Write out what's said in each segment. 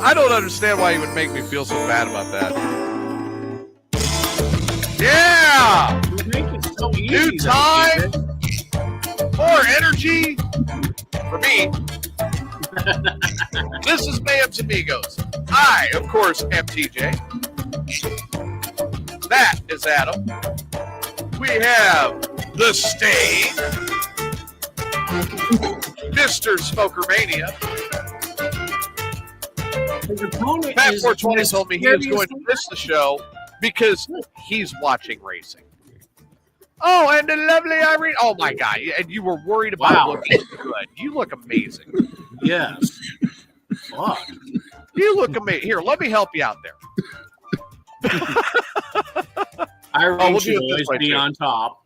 I don't understand why you would make me feel so bad about that. Yeah! You make it so easy. New time, more energy for me. This is Mayhem's Amigos. I, of course, am TJ. That is Adam. We have the Stain, Mr. Smokermania. Pat 420 told me he was going to miss the show because he's watching racing. Oh, and the lovely Irene. Oh, my God. And you were worried about looking good. You look amazing. Yes. Fuck. You look amazing. Here, let me help you out there. Irene should always be on top.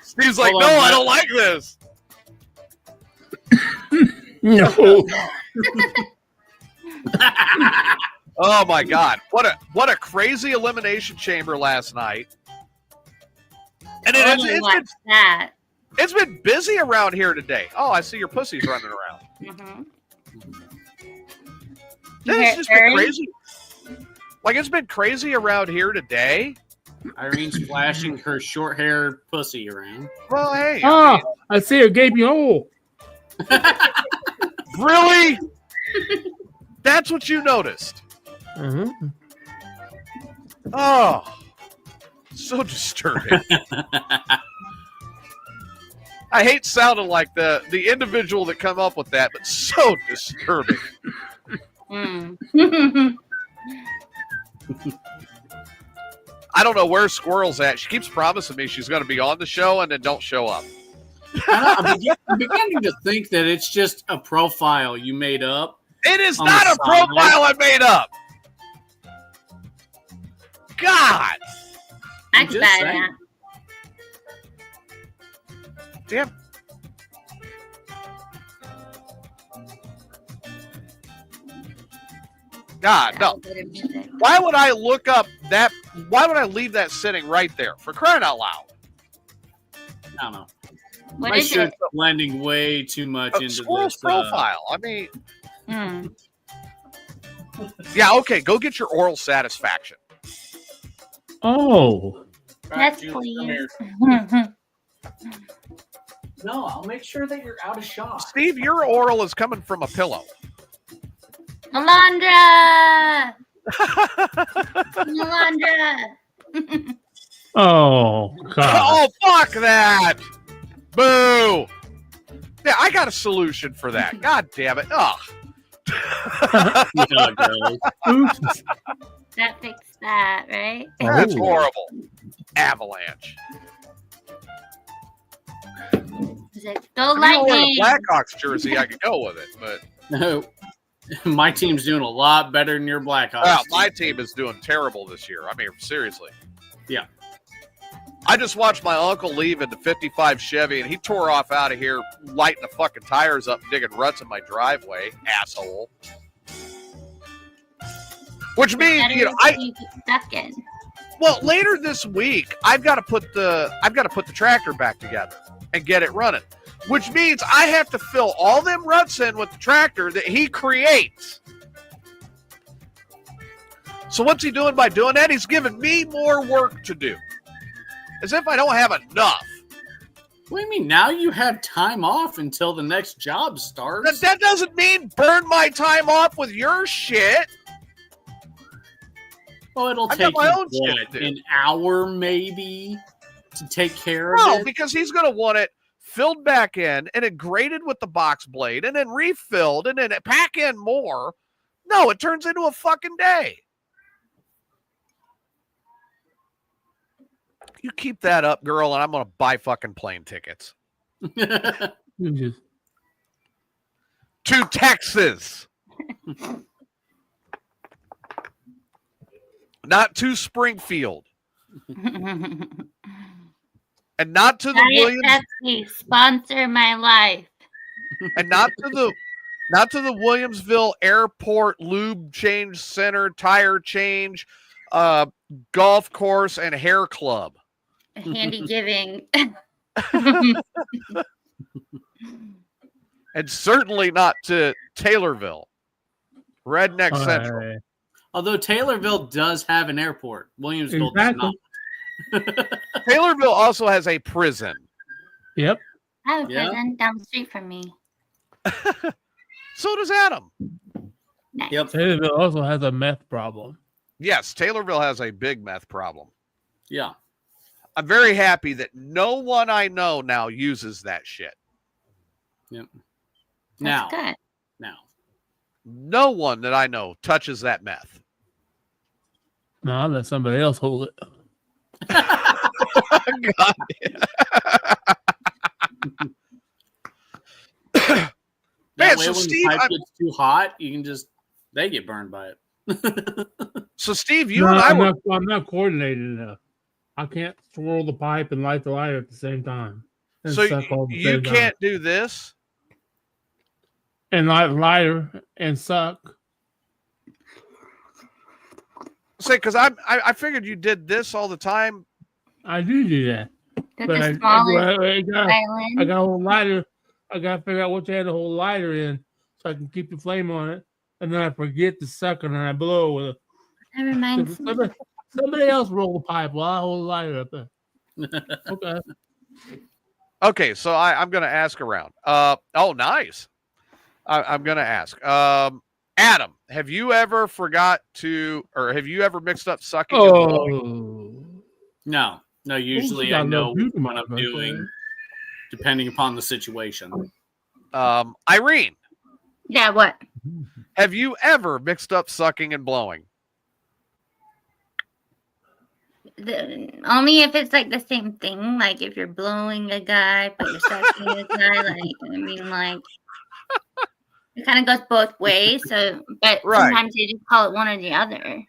Steve's like, no, I don't like this. No. Oh my God! What a crazy elimination chamber last night. And it's been busy around here today. Oh, I see your pussy's running around. Mm-hmm. It's just been crazy. Like it's been crazy around here today. Irene's flashing her short-haired pussy around. Well, hey. I see a gaping hole. Really? That's what you noticed? Mm-hmm. Oh, so disturbing. I hate sounding like the individual that come up with that, but so disturbing. I don't know where Squirrel's at. She keeps promising me she's going to be on the show and then don't show up. I'm beginning to think that it's just a profile you made up. It is not a profile I made up. God. I can buy that. Damn. God, no. Why would I look up that? Why would I leave that sitting right there? For crying out loud. I don't know. What My is shirt's it? blending way too much into Squirrel's this profile. I mean, yeah, okay. Go get your oral satisfaction. Oh. Yes, please. No, I'll make sure that you're out of shot. Steve, your oral is coming from a pillow. Melandra! Melandra! Oh, God. Oh, fuck that! Boo! Yeah, I got a solution for that. God damn it. Ugh. That fixed that, right? That's horrible. Avalanche. Is it go If you don't wear lightning? a Blackhawks jersey, I could go with it, but No. My team's doing a lot better than your Blackhawks. wow, my team is doing terrible this year. I mean, seriously. Yeah. I just watched my uncle leave in the 55 Chevy, and he tore off out of here, lighting the fucking tires up, digging ruts in my driveway, asshole. Which means, you know, you get stuck in. well, later this week, I've got to put the tractor back together and get it running. Which means I have to fill all them ruts in with the tractor that he creates. So what's he doing by doing that? He's giving me more work to do. As if I don't have enough. What do you mean? Now you have time off until the next job starts? That doesn't mean burn my time off with your shit. Well, it'll I've take got my own you, shit to do. an hour maybe to take care of No, it. because he's going to want it filled back in and then graded with the box blade and then refilled and then pack in more. No, it turns into a fucking day. You keep that up, girl, and I'm going to buy fucking plane tickets. To Texas. Not to Springfield. And not to the Williams. Pepsi, sponsor my life. And not to the Williamsville Airport Lube Change Center, tire change, golf course, and hair club. Handy giving. And certainly not to Taylorville, Redneck Central. Although Taylorville does have an airport, Williamsville does not. Taylorville also has a prison. Yep. I have a prison down the street from me. So does Adam. Nice. Yep. Taylorville also has a meth problem. Yes, Taylorville has a big meth problem. Yeah. I'm very happy that no one I know now uses that shit. Yep. That's good. Now. No one that I know touches that meth. No, I'll let somebody else hold it. God. Man, so Steve, when the pipe gets too hot, you can they get burned by it. So Steve, I'm not coordinated enough. I can't swirl the pipe and light the lighter at the same time. So you can't do this and light the lighter and suck. Say, because I figured you did this all the time. I do that. But I got a whole lighter. I got to figure out what you had the whole lighter in so I can keep the flame on it. And then I forget to suck and I blow with it. That reminds me. Somebody else roll the pipe while I hold the lighter up there. Okay. Okay, so I'm going to ask around. Oh, nice. I'm going to ask. Adam, have you ever have you ever mixed up sucking and blowing? No. Usually I know what I'm doing, depending upon the situation. Irene. Yeah, what? Have you ever mixed up sucking and blowing? Only if it's like the same thing. Like if you're blowing a guy, but you're sucking a guy. It kind of goes both ways. So, but sometimes you just call it one or the other.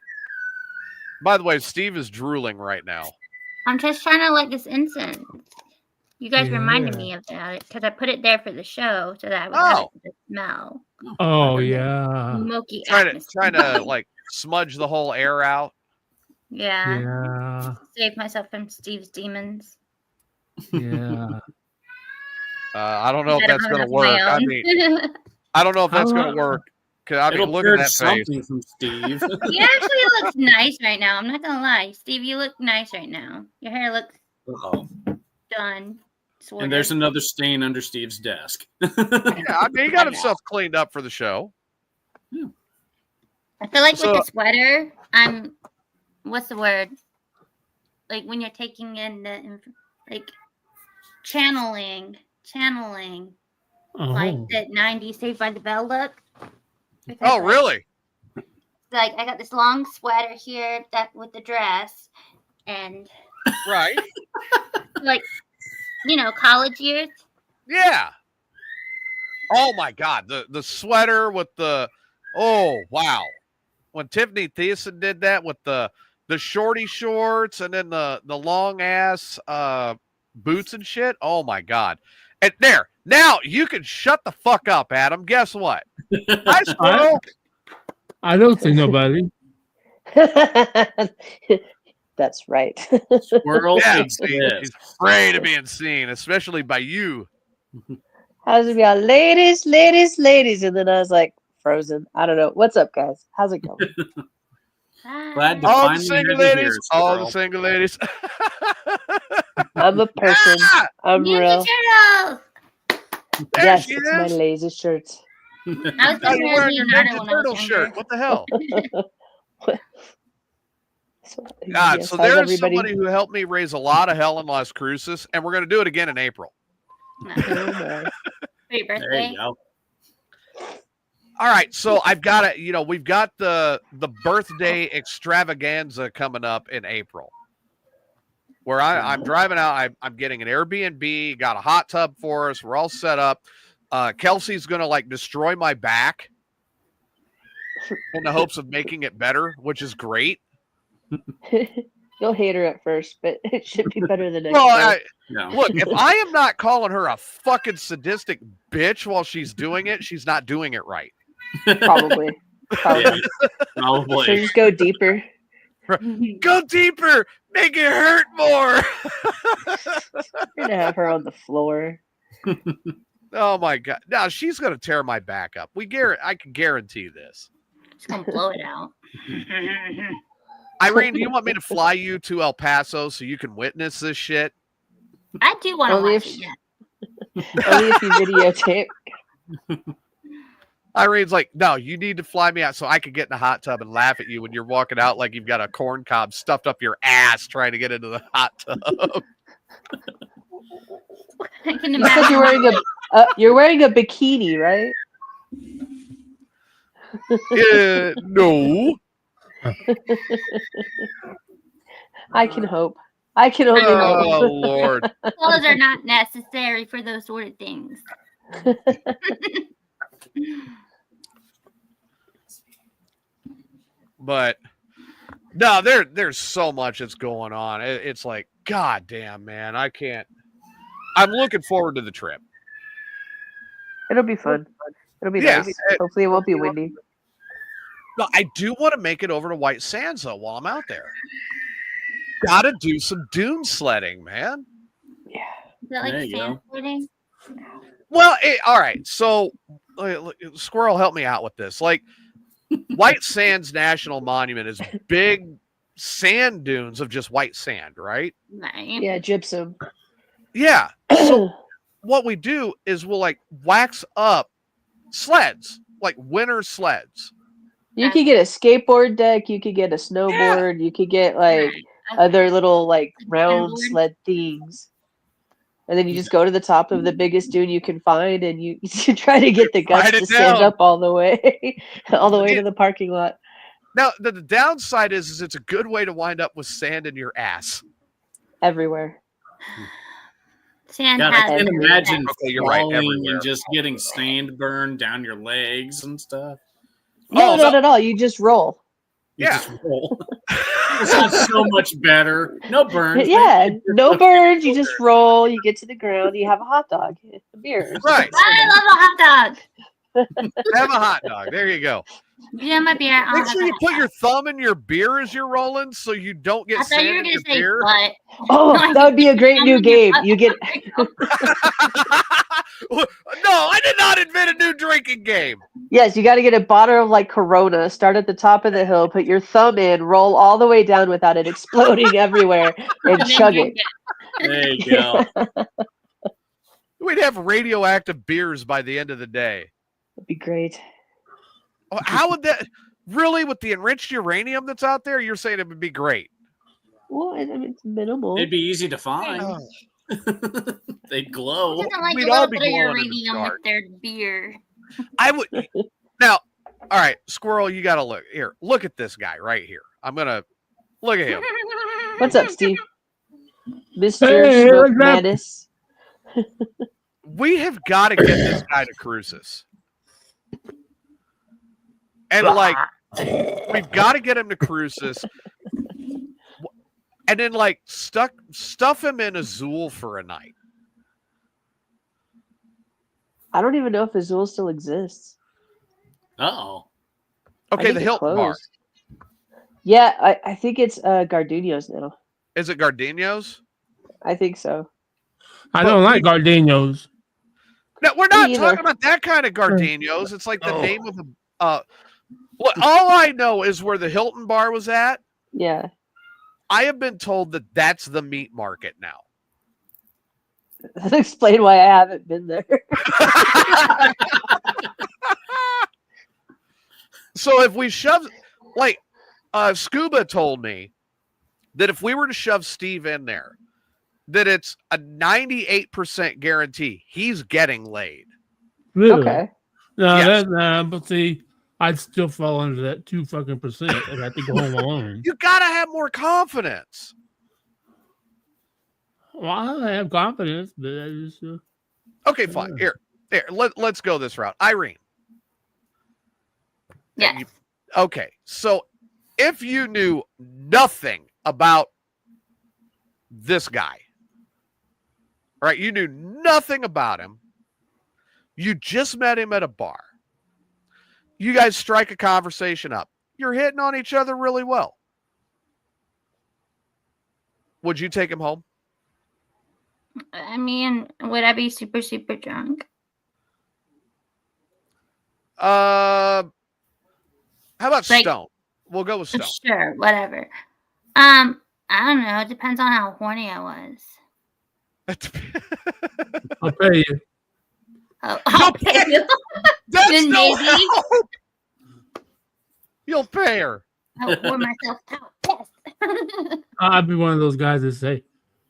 By the way, Steve is drooling right now. I'm just trying to light this incense. You guys reminded me of that because I put it there for the show so that I would have the smell. Oh yeah. Smoky trying to smudge the whole air out. Yeah. Save myself from Steve's demons. Yeah. I don't know if that's going to work. I mean, I don't know if that's going to work. Look at that face. From Steve. He actually looks nice right now. I'm not going to lie. Steve, you look nice right now. Your hair looks done. Sorted. And there's another stain under Steve's desk. I mean, he got himself cleaned up for the show. Yeah. I feel like with the sweater, what's the word? Like when you're taking in the channeling like that 90s Saved by the Bell look. Oh, really? Like I got this long sweater here that with the dress and right. College years. Yeah. Oh my God. The sweater with wow. When Tiffany Thiessen did that with the shorty shorts and then the long ass boots and shit. Oh my God. And there, now you can shut the fuck up, Adam. Guess what? Hi, Squirrel. I don't see nobody. That's right. Squirrel, he's afraid of being seen, especially by you. How's it going? Ladies. And then I was like, frozen. I don't know. What's up, guys? How's it going? Glad to all the finally single have you ladies. here, All the single ladies. I'm a person. I'm real. Yes, she it's is. my laser shirt. I was You're wearing your Ninja Turtle shirt. What the hell? God, so there's somebody who helped me raise a lot of hell in Las Cruces, and we're going to do it again in April. For your birthday. There you go. All right, so I've got it. We've got the birthday extravaganza coming up in April, where I'm driving out. I'm getting an Airbnb, got a hot tub for us. We're all set up. Kelsey's going to destroy my back in the hopes of making it better, which is great. You'll hate her at first, but it should be better than Look, if I am not calling her a fucking sadistic bitch while she's doing it, she's not doing it right. Probably. Yeah, probably. So just go deeper. Go deeper. Make it hurt more. You're gonna have her on the floor. Oh my God! Now she's gonna tear my back up. I can guarantee this. She's gonna blow it out. Irene, do you want me to fly you to El Paso so you can witness this shit? I do want to watch it. Yeah. Only if you videotape. Irene's like, no, you need to fly me out so I can get in the hot tub and laugh at you when you're walking out like you've got a corn cob stuffed up your ass trying to get into the hot tub. I can You said you're wearing a bikini, right? No. I can hope. I can only hope. Oh Lord. Clothes are not necessary for those sort of things. But no, there's so much that's going on. It's like, God damn, man, I can't. I'm looking forward to the trip. It'll be fun. It'll be nice. Hopefully it won't be windy. No, I do want to make it over to White Sands though while I'm out there. Gotta do some dune sledding, man. Yeah. Is that like sand sledding? Well, all right. So, Squirrel, help me out with this. Like, White Sands National Monument is big sand dunes of just white sand, right? Right. Yeah, gypsum. Yeah. So what we do is we'll like wax up sleds, like winter sleds. You could get a skateboard deck. You could get a snowboard. Yeah. You could get like other little like round sled things. And then you just go to the top of the biggest dune you can find, and you try to get the guts to stand up all the way to the parking lot. Now, the downside is it's a good way to wind up with sand in your ass. Everywhere. Sand I can imagine falling and just getting sand burned down your legs and stuff. No, not at all. You just roll. You just roll. It sounds so much better. No burns. Yeah, no burns. You just roll. You get to the ground. You have a hot dog, a beer. Right. I love a hot dog. Have a hot dog. There you go. Yeah, my beer. Make sure you put your thumb in your beer as you're rolling, so you don't get sand in your beer. Butt. Oh, that would be a great new game. You get. No, I did not invent a new drinking game. Yes, you got to get a bottle of like Corona. Start at the top of the hill. Put your thumb in. Roll all the way down without it exploding everywhere, and chug it. There you go. We'd have radioactive beers by the end of the day. That'd be great. How would that really, with the enriched uranium that's out there? You're saying it would be great. Well, I mean, it's minimal. It'd be easy to find. They'd glow. Like we'd all be glowing uranium with their beer. I would now. All right, Squirrel, you got to look here. Look at this guy right here. I'm gonna look at him. What's up, Steve? Mr. Smoke Madness. We have got to get this guy to Cruises. And like, we've got to get him to Cruises, and then like stuff him in Azul for a night. I don't even know if Azul still exists. Uh-oh. Okay, the Hilton Bar. Yeah, I think it's Gardenia's now. Is it Gardenia's? I think so. I don't like Gardenia's. No, we're not talking about that kind of Gardenia's. It's like the name of a. Well, all I know is where the Hilton Bar was at. Yeah. I have been told that that's the meat market now. That explains why I haven't been there. So if we shove, like, Scuba told me that if we were to shove Steve in there, that it's a 98% guarantee he's getting laid. Really? Okay. No, yes. But see, I'd still fall under that 2% and I have to go home alone. You gotta have more confidence. Well, I have confidence, but I just. Okay, fine. Here. Let's go this route. Irene. Yeah. Okay, so if you knew nothing about this guy, right? You knew nothing about him. You just met him at a bar. You guys strike a conversation up. You're hitting on each other really well. Would you take him home? I mean, would I be super, super drunk? How about Stone? We'll go with Stone. Sure, whatever. I don't know. It depends on how horny I was. I'll pay you. I'll pay you. That's no help. You'll pay her. I'll pour myself out. Yes. I'll be one of those guys that say,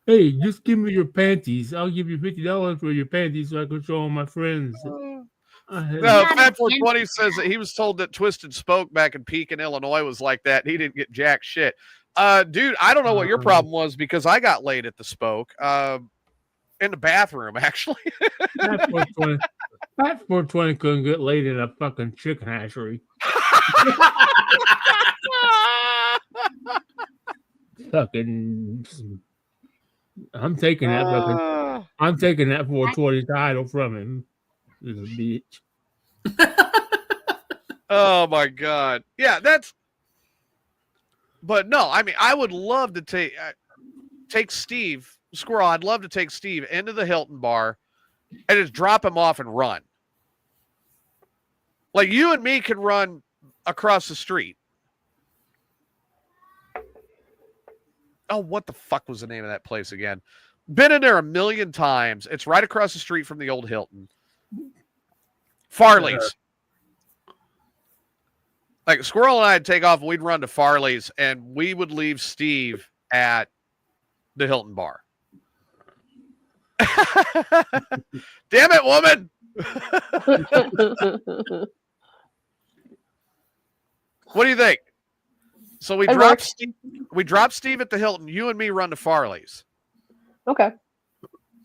"Hey, just give me your panties. I'll give you $50 for your panties so I can show all my friends." No, Fat 420 says that he was told that Twisted Spoke back in Pekin, Illinois was like that. And he didn't get jack shit. Dude, I don't know what your problem was because I got laid at the Spoke. In the bathroom, actually. Fat 420 couldn't get laid in a fucking chicken hatchery. Fucking, I'm taking that 420 title from him. This is a bitch. Oh my god. Yeah, but no, I mean, I would love to take Steve Squirrel. I'd love to take Steve into the Hilton bar and just drop him off and run. Like you and me can run across the street. Oh, what the fuck was the name of that place again? Been in there a million times. It's right across the street from the old Hilton. Farley's. Like Squirrel and I'd take off and we'd run to Farley's and we would leave Steve at the Hilton bar. Damn it, woman. What do you think? So we drop Steve at the Hilton. You and me run to Farley's. Okay.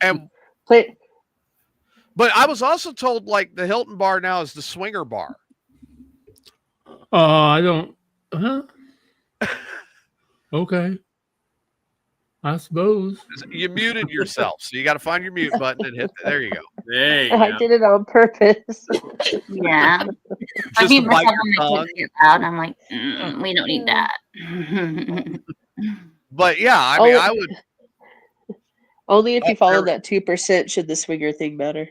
And but I was also told like the Hilton bar now is the swinger bar. I don't. Huh? Okay. I suppose. You muted yourself, so you got to find your mute button and hit. There you go. There you I did it on purpose. Yeah. I mean, myself I'm like, we don't need that. But yeah, I mean, I would. Only if you follow that 2% should the swinger thing matter.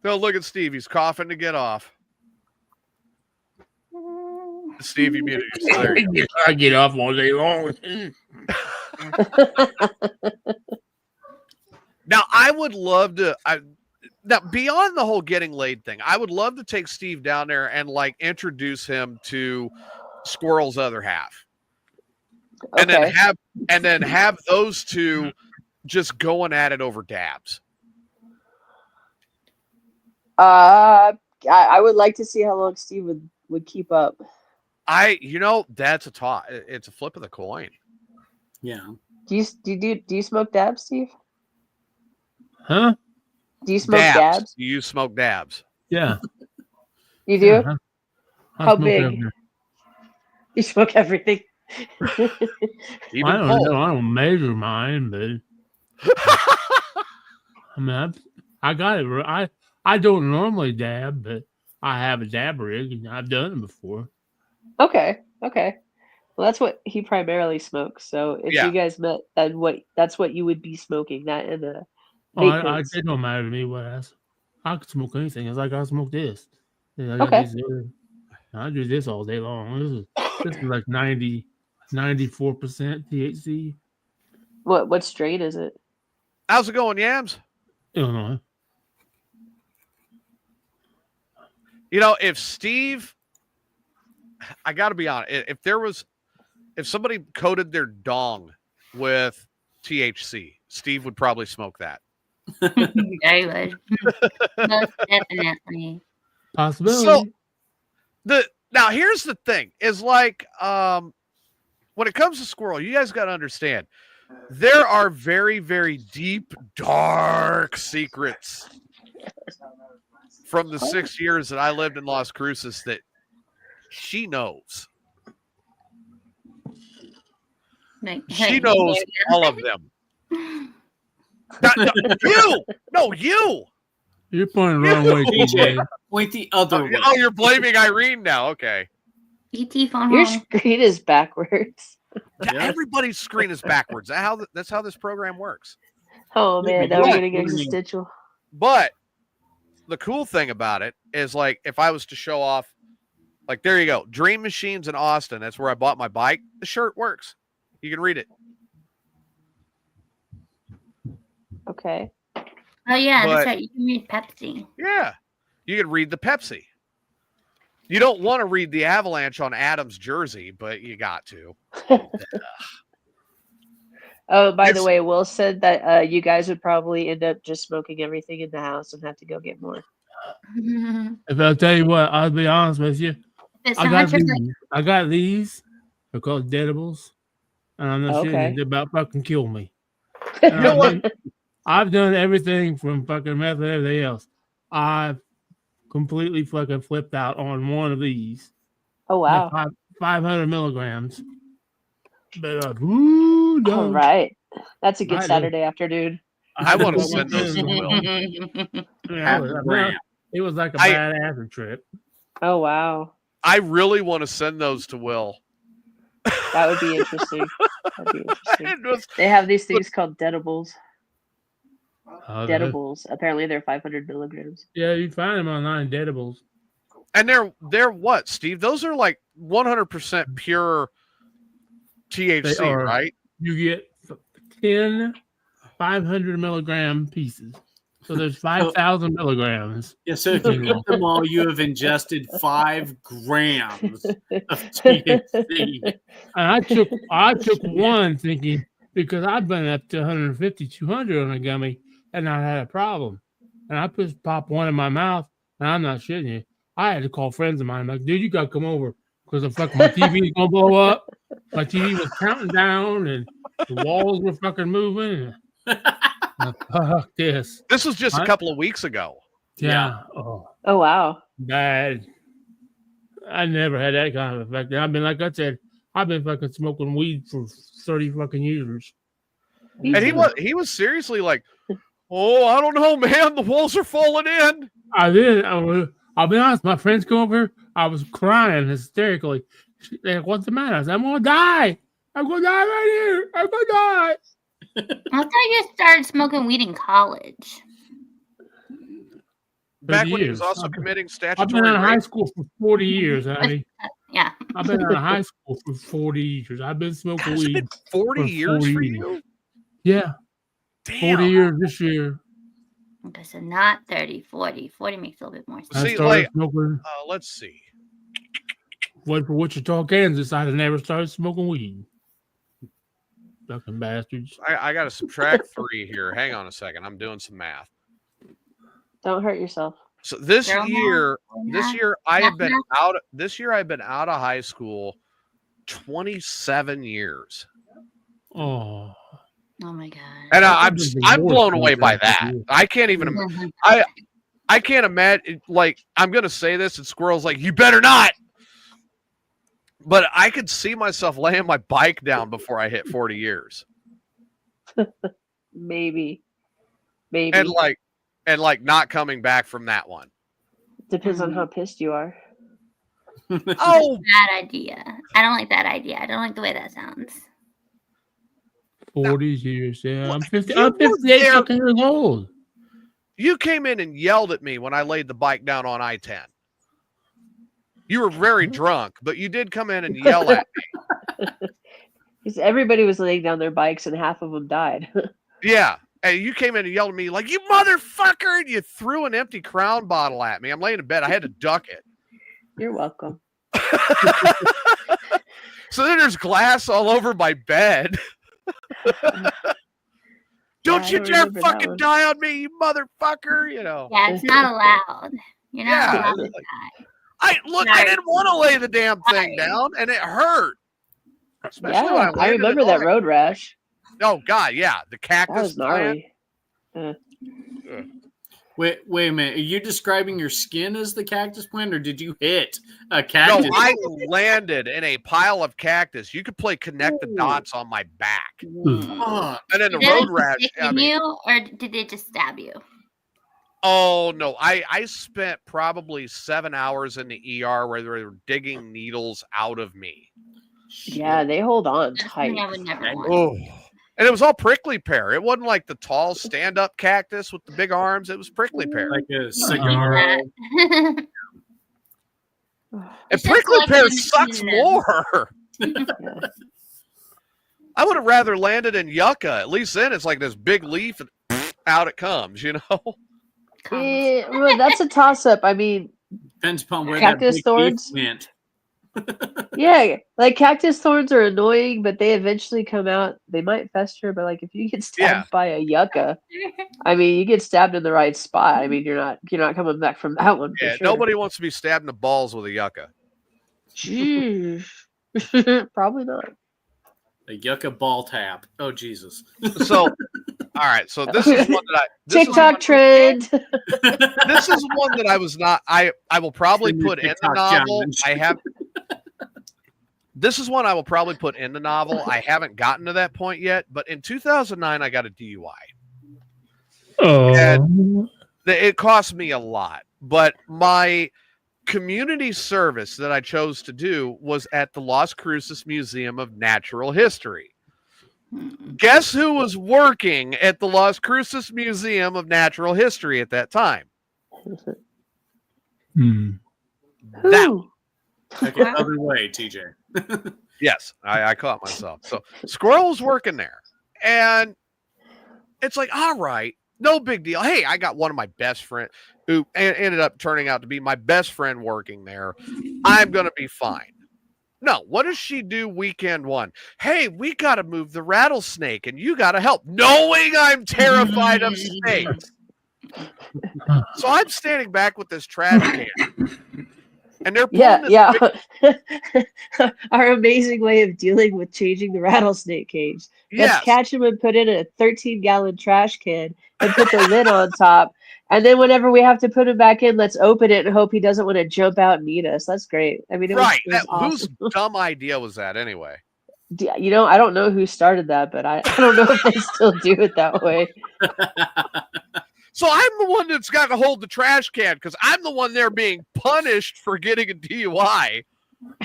No, look at Steve. He's coughing to get off. Steve, you muted yourself. I get off all day long. Now, I would love to. Now, beyond the whole getting laid thing, I would love to take Steve down there and like introduce him to Squirrel's other half, and then have those two just going at it over dabs. I would like to see how long Steve would keep up. That's a toss. It's a flip of the coin. Yeah. Do you smoke dabs, Steve? Huh? Do you smoke dabs? Do you smoke dabs? Yeah. You do? Yeah, how big? Everything. You smoke everything. I don't know. I don't measure mine, but I mean, I got it. I don't normally dab, but I have a dab rig, and I've done it before. Okay. Well, that's what he primarily smokes. So if you guys met, then that's what you would be smoking. That and the. It don't matter to me what I could smoke anything. It's like I smoke this. I do this all day long. This is like 94% THC. What strain is it? How's it going, Yams? Illinois. If Steve, I got to be honest, if somebody coated their dong with THC, Steve would probably smoke that. I would. Most definitely. Possibility. So now here's the thing: is like when it comes to Squirrel, you guys got to understand there are very, very deep, dark secrets from the 6 years that I lived in Las Cruces that she knows. She knows all of them. You. You're pointing the wrong way, DJ. Point the other way. You're blaming Irene now. Okay. ET phone. Your screen is backwards. Everybody's screen is backwards. That's how this program works. Oh man, now we're getting existential. But the cool thing about it is, like, if I was to show off, like, there you go, Dream Machines in Austin. That's where I bought my bike. The shirt works. You can read it. Okay. Oh yeah, that's right. You can read Pepsi. Yeah, you can read the Pepsi. You don't want to read the Avalanche on Adam's jersey, but you got to. Oh, by the way, Will said that you guys would probably end up just smoking everything in the house and have to go get more. If I'll tell you what, I'll be honest with you. I got these. They're called Deadables. And I'm not shitting you. They're about fucking kill me. You know what? I've done everything from fucking meth and everything else. I've completely fucking flipped out on one of these. Oh, wow. 500 milligrams. But, no. All right. That's a good Saturday afternoon. I want to send those to Will. It was like a bad acid trip. Oh, wow. I really want to send those to Will. That would be interesting. They have these things called Deadables. Deadables. Apparently, they're 500 milligrams. Yeah, you find them online, Deadables. And they're what, Steve? Those are like 100% pure THC, right? You get 10 500 milligram pieces. So there's 5,000 milligrams. Yeah, so if you get them all, you have ingested 5 grams of THC. And I took one thinking, because I've been up to 150, 200 on a gummy and I had a problem. And I popped one in my mouth, and I'm not shitting you. I had to call friends of mine. I'm like, dude, you got to come over because my TV is going to blow up. My TV was counting down and the walls were fucking moving. Fuck this. This was just a couple of weeks ago. Yeah. Oh, wow. Bad. I never had that kind of effect. I mean, like I said, I've been fucking smoking weed for 30 fucking years. And he was seriously like, oh, I don't know, man. The walls are falling in. I did. I'll be honest. My friends come over. I was crying hysterically. They're like, what's the matter? I said, I'm going to die. I'm going to die right here. I'm going to die. I thought you started smoking weed in college. Back when he was also committing statutory I've been in rape. high school for 40 years, honey. Yeah. I've been out of high school for 40 years. I've been smoking weed. Been 40 years for you? Yeah. Damn. 40 years this year. Okay, so not 30, 40. 40 makes a little bit more sense. See, like, let's see. Went for Wichita, Kansas. I never started smoking weed. Fucking bastards. I got to subtract 3 here. Hang on a second. I'm doing some math. Don't hurt yourself. So this year I've been out of high school 27 years. Oh my god! And I'm blown away by that. I can't even. I can't imagine. Like, I'm gonna say this, and Squirrel's like, "You better not." But I could see myself laying my bike down before I hit 40 years. Maybe. And like not coming back from that one. Depends on how pissed you are. Oh, bad idea. I don't like that idea. I don't like the way that sounds. 40 years, yeah. I'm 58 fucking years old. You came in and yelled at me when I laid the bike down on I-10. You were very drunk, but you did come in and yell at me. Because everybody was laying down their bikes and half of them died. Yeah. And you came in and yelled at me like, you motherfucker, and you threw an empty Crown bottle at me. I'm laying in bed. I had to duck it. You're welcome. So then there's glass all over my bed. Don't you dare fucking die on me, you motherfucker, you know. Yeah, it's not allowed. You're not allowed to die. I didn't want to lay the damn thing down, and it hurt. Especially when I remember that road rash. Oh God, yeah, the cactus. That was gnarly. Wait a minute. Are you describing your skin as the cactus plant, or did you hit a cactus? No, I landed in a pile of cactus. You could play connect the dots on my back. And then the road rash. Or did they just stab you? Oh no, I spent probably 7 hours in the ER where they were digging needles out of me. Yeah, they hold on tight. I would never want. Oh. And it was all prickly pear. It wasn't like the tall stand-up cactus with the big arms. It was prickly pear. Like a cigar. And prickly pear sucks more. I would have rather landed in yucca. At least then it's like this big leaf and out it comes, you know? Yeah, well, that's a toss-up. I mean, depends upon where cactus that big thorns went. Yeah, like cactus thorns are annoying, but they eventually come out. They might fester, but like if you get stabbed by a yucca, I mean, you get stabbed in the right spot. I mean, you're not coming back from that one. Yeah, for sure. Nobody wants to be stabbed in the balls with a yucca. Jeez. Probably not. A yucca ball tap. Oh Jesus! So, all right. So this is one that TikTok trend. This is one that I was not. I will probably put in the novel. I have. This is one I will probably put in the novel. I haven't gotten to that point yet, but in 2009 I got a DUI. Oh, and it cost me a lot, but my community service that I chose to do was at the Las Cruces Museum of Natural History. Guess who was working at the Las Cruces Museum of Natural History at that time? That. Okay, other way, TJ. Yes, I caught myself. So Squirrel was working there, and it's like, all right, no big deal. Hey, I got one of my best friends who ended up turning out to be my best friend working there. I'm going to be fine. No, what does she do weekend one? Hey, we got to move the rattlesnake, and you got to help, knowing I'm terrified of snakes. So I'm standing back with this trash can. And they're Our amazing way of dealing with changing the rattlesnake cage. Let's catch him and put in a 13-gallon trash can and put the lid on top. And then whenever we have to put him back in, let's open it and hope he doesn't want to jump out and eat us. That's great. I mean, it was awesome. Whose dumb idea was that anyway? You know, I don't know who started that, but I don't know if they still do it that way. So I'm the one that's got to hold the trash can because I'm the one there being punished for getting a DUI.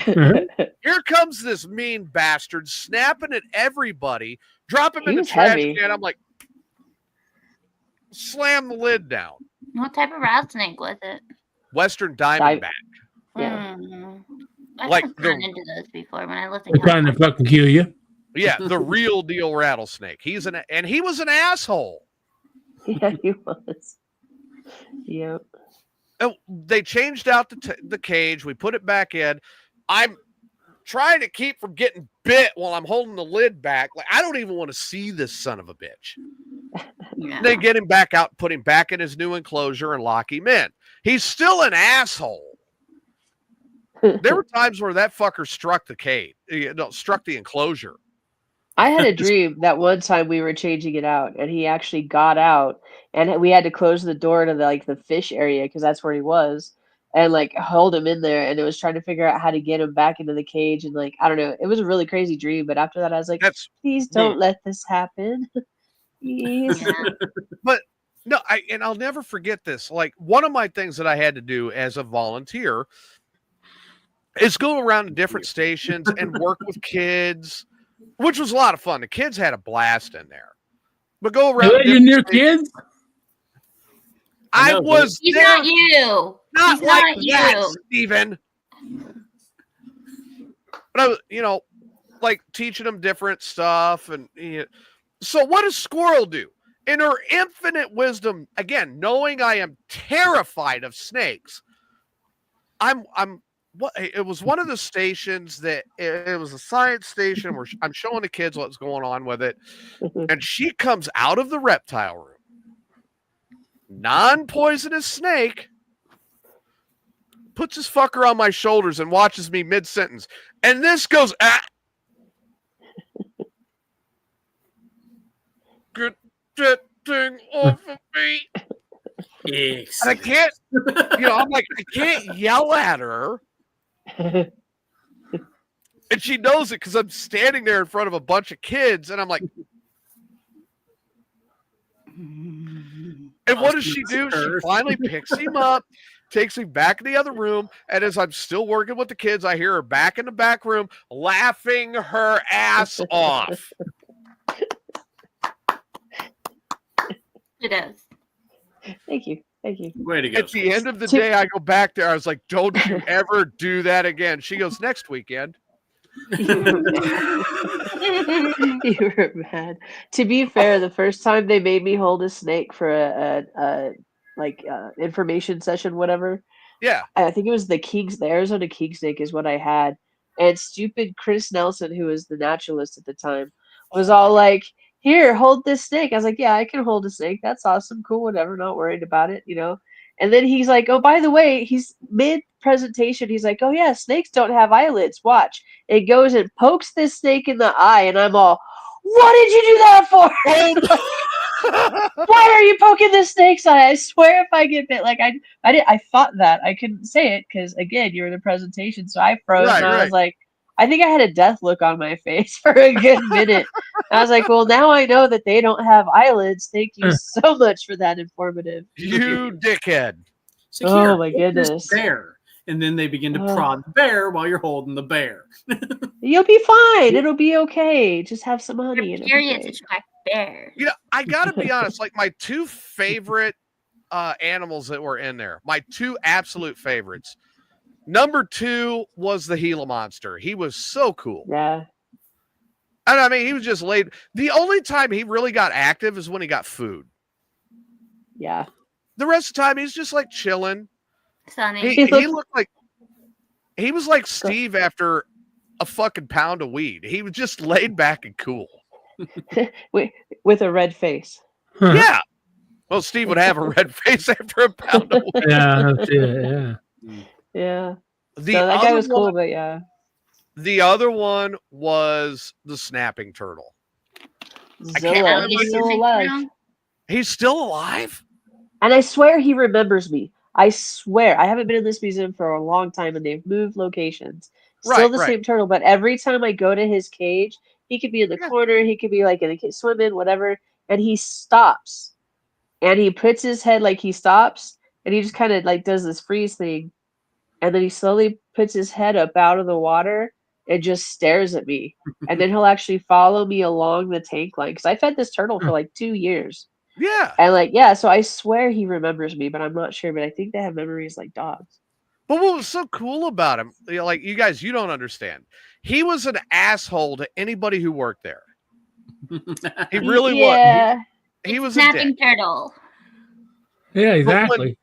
Here comes this mean bastard snapping at everybody, drop him in the trash can. I'm like, slam the lid down. What type of rattlesnake was it? Western Diamondback. Yeah. I've run into those before when I lived in they're trying to fucking kill you. Yeah, the real deal rattlesnake. He was an asshole. Yeah, he was. Yep. They changed out the cage. We put it back in. I'm trying to keep from getting bit while I'm holding the lid back. Like, I don't even want to see this son of a bitch. Yeah. They get him back out, put him back in his new enclosure, and lock him in. He's still an asshole. There were times where that fucker struck the cage, struck the enclosure. I had a dream that one time we were changing it out, and he actually got out, and we had to close the door to the fish area because that's where he was, and hold him in there. And it was trying to figure out how to get him back into the cage, and I don't know, it was a really crazy dream. But after that, I was like, please don't let this happen. Please. But no, I'll never forget this. Like, one of my things that I had to do as a volunteer is go around to different stations and work with kids, which was a lot of fun. The kids had a blast in there. But go around. You near kids? I was He's there. Not you. Not He's like not that, you. Steven. But I was, teaching them different stuff. And so what does Squirrel do? In her infinite wisdom, again, knowing I am terrified of snakes, it was one of the stations that it was a science station where I'm showing the kids what's going on with it. And she comes out of the reptile room, non-poisonous snake, puts this fucker on my shoulders and watches me mid-sentence. And this goes, get that thing off of me. Yes. And I can't, I'm like, I can't yell at her. And she knows it because I'm standing there in front of a bunch of kids, and I'm like, and what does she do? She finally picks him up, takes me back in the other room, and as I'm still working with the kids, I hear her back in the back room laughing her ass off. It is. Thank you. Way to go. At the end of the day, I go back there. I was like, don't you ever do that again. She goes, next weekend. You were mad. To be fair, the first time they made me hold a snake for a information session, whatever. Yeah. I think it was the Arizona king snake is what I had. And stupid Chris Nelson, who was the naturalist at the time, was all like, here, hold this snake. I was like, yeah, I can hold a snake. That's awesome. Cool, whatever. Not worried about it, you know? And then he's like, oh, by the way, he's mid-presentation. He's like, oh, yeah, snakes don't have eyelids. Watch. It goes and pokes this snake in the eye. And I'm all, what did you do that for? Why are you poking the snake's eye? I swear if I get bit, like I thought that. I couldn't say it because, again, you were in the presentation. So I froze and I was like, I think I had a death look on my face for a good minute. I was like, well, now I know that they don't have eyelids. Thank you so much for that informative. You dickhead. So oh, my goodness. Bear. And then they begin to prod the bear while you're holding the bear. You'll be fine. It'll be okay. Just have some honey. You're curious to attract bear. You know, I got to be honest. Like, my two favorite animals that were in there, my two absolute favorites. Number 2 was the Gila monster. He was so cool. Yeah. And I mean, he was just laid. The only time he really got active is when he got food. Yeah. The rest of the time, he's just like chilling. Sunny. He looked like he was like Steve after a fucking pound of weed. He was just laid back and cool. with a red face. Yeah. Well, Steve would have a red face after a pound of weed. Yeah. Yeah. So that guy was cool, but yeah. The other one was the snapping turtle. Zilla, he's still alive. He's still alive? And I swear he remembers me. I swear. I haven't been in this museum for a long time and they've moved locations. Still the same turtle, but every time I go to his cage, he could be in the corner, he could be like in the swimming, whatever, and he stops. And he puts his head like he stops, and he just kind of like does this freeze thing. And then he slowly puts his head up out of the water and just stares at me. And then he'll actually follow me along the tank line. Because I fed this turtle for like 2 years. Yeah. And so I swear he remembers me, but I'm not sure. But I think they have memories like dogs. But what was so cool about him, like, you guys, you don't understand. He was an asshole to anybody who worked there. He really was. He was a snapping turtle. Yeah, exactly.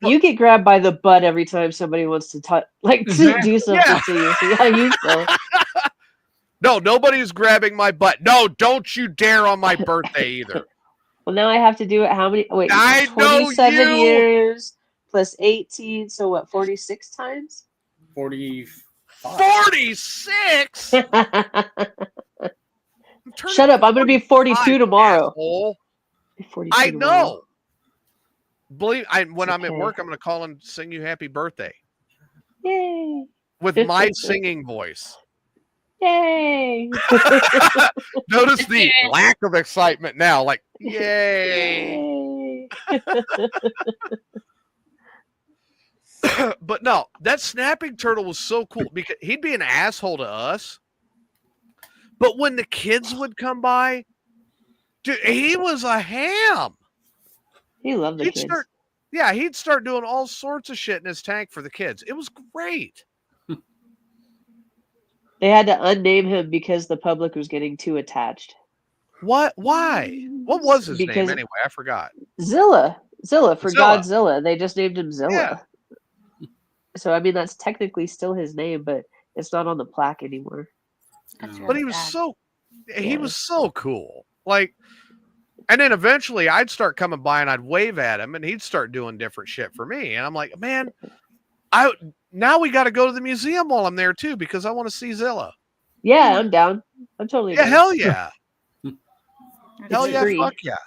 You get grabbed by the butt every time somebody wants to do something to you. So yeah, you feel. No, nobody's grabbing my butt. No, don't you dare on my birthday either. Well, now I have to do it. How many? Wait, I 27 years plus 18. So what? 46 times? 46. Shut up! I'm gonna be 42 tomorrow. 42 I know. Believe when I'm at work, I'm gonna call and sing you happy birthday. Yay! With my singing voice. Yay! Notice the lack of excitement now. Like, yay! But no, that snapping turtle was so cool because he'd be an asshole to us. But when the kids would come by, dude, he was a ham. He loved the kids. He'd start doing all sorts of shit in his tank for the kids. It was great. They had to unname him because the public was getting too attached. What? Why? What was his name anyway? I forgot. Zilla for Godzilla. They just named him Zilla. Yeah. So I mean, that's technically still his name, but it's not on the plaque anymore. But he was he was so cool. Like, and then eventually I'd start coming by and I'd wave at him and he'd start doing different shit for me. And I'm like, man, now we got to go to the museum while I'm there too, because I want to see Zilla. Yeah, I'm down. I'm totally down. Hell yeah. Hell yeah, free. fuck yeah.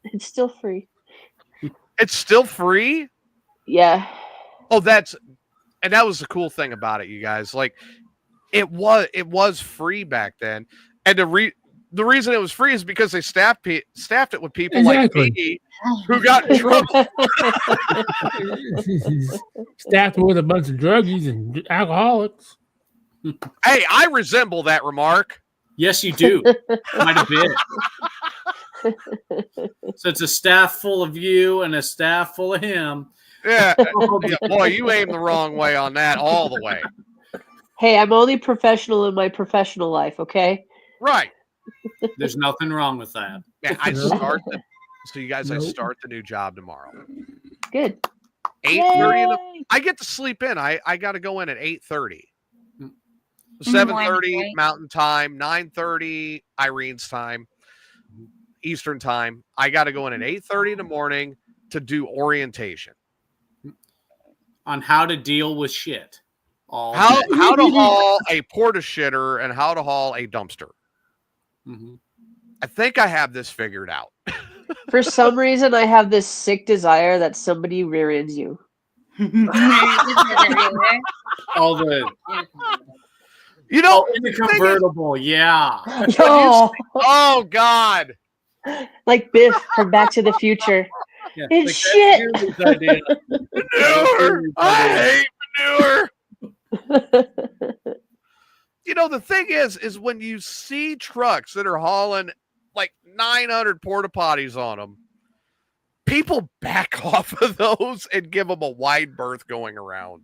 It's still free. It's still free? Yeah. Oh, that was the cool thing about it, you guys. Like, it was free back then. And the reason it was free is because they staffed it with people like me who got in trouble. Staffed with a bunch of druggies and alcoholics. Hey, I resemble that remark. Yes, you do. Quite a bit. So it's a staff full of you and a staff full of him. Yeah. Boy, you aimed the wrong way on that all the way. Hey, I'm only professional in my professional life, okay? Right. There's nothing wrong with that. Yeah, I start the new job tomorrow. Good. 8:30. I get to sleep in. I got to go in at 8:30. 7:30 Mountain Time, 9:30 Irene's time, Eastern Time. I got to go in at 8:30 in the morning to do orientation on how to deal with shit. How to haul a porta shitter and how to haul a dumpster. Mm-hmm. I think I have this figured out. For some reason, I have this sick desire that somebody rear ends you. All the, you know, in the convertible, yeah. Oh God! Like Biff from Back to the Future. Yeah, it's shit. Manure. I hate manure. You know, the thing is when you see trucks that are hauling like 900 porta potties on them, people back off of those and give them a wide berth going around.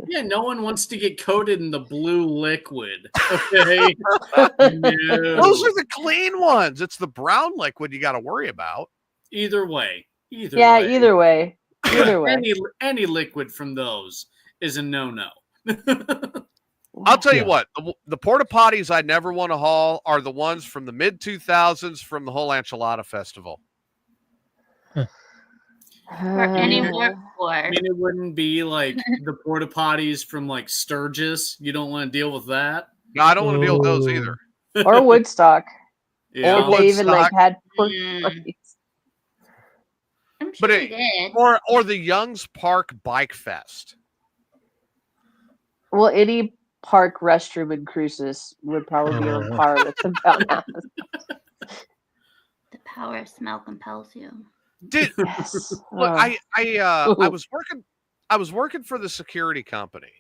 Yeah, no one wants to get coated in the blue liquid. Okay. No. Those are the clean ones. It's the brown liquid you got to worry about. Either way. Either way. Any liquid from those is a no-no. I'll tell you what, the porta potties I never want to haul are the ones from the mid-2000s from the whole Enchilada Festival. I mean, it wouldn't be like the porta potties from like Sturgis. You don't want to deal with that. No, I don't want to deal with those either. Or Woodstock. Yeah. Or they even like had porta potties. I'm sure they did. Or the Young's Park Bike Fest. Well, any park restroom in Cruces would probably be on par with the Poundhouse. The power of smell compels you. Look, I was working for the security company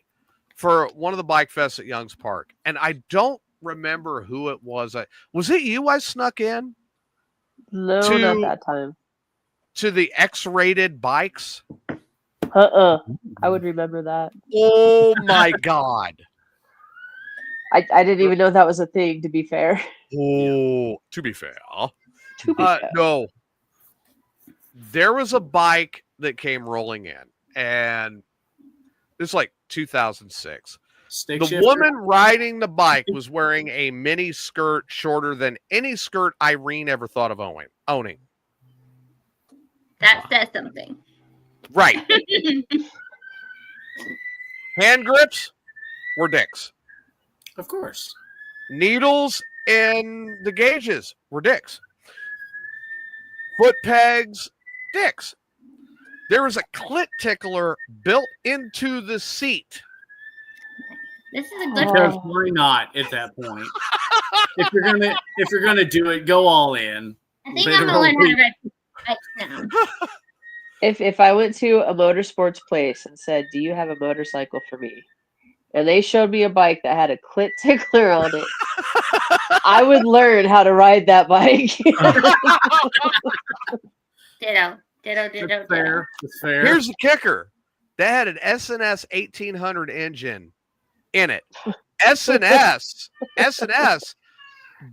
for one of the bike fests at Young's Park, and I don't remember who it was. Was it you I snuck in? No, not that time. To the X-rated bikes? I would remember that. Oh my God. I didn't even know that was a thing, to be fair. Oh, to be fair. No. There was a bike that came rolling in, and it's like 2006. The woman riding the bike was wearing a mini skirt shorter than any skirt Irene ever thought of owning. That says something. Right. Hand grips were dicks. Of course. Needles in the gauges were dicks. Foot pegs, dicks. There was a clit tickler built into the seat. This is a good one. Why not at that point? if you're gonna do it, go all in. I think I'm gonna learn how to ride bikes now. If I went to a motorsports place and said, "Do you have a motorcycle for me?" and they showed me a bike that had a clit tickler on it, I would learn how to ride that bike. Ditto. Fair. Here's the kicker. That had an S&S 1800 engine in it. S&S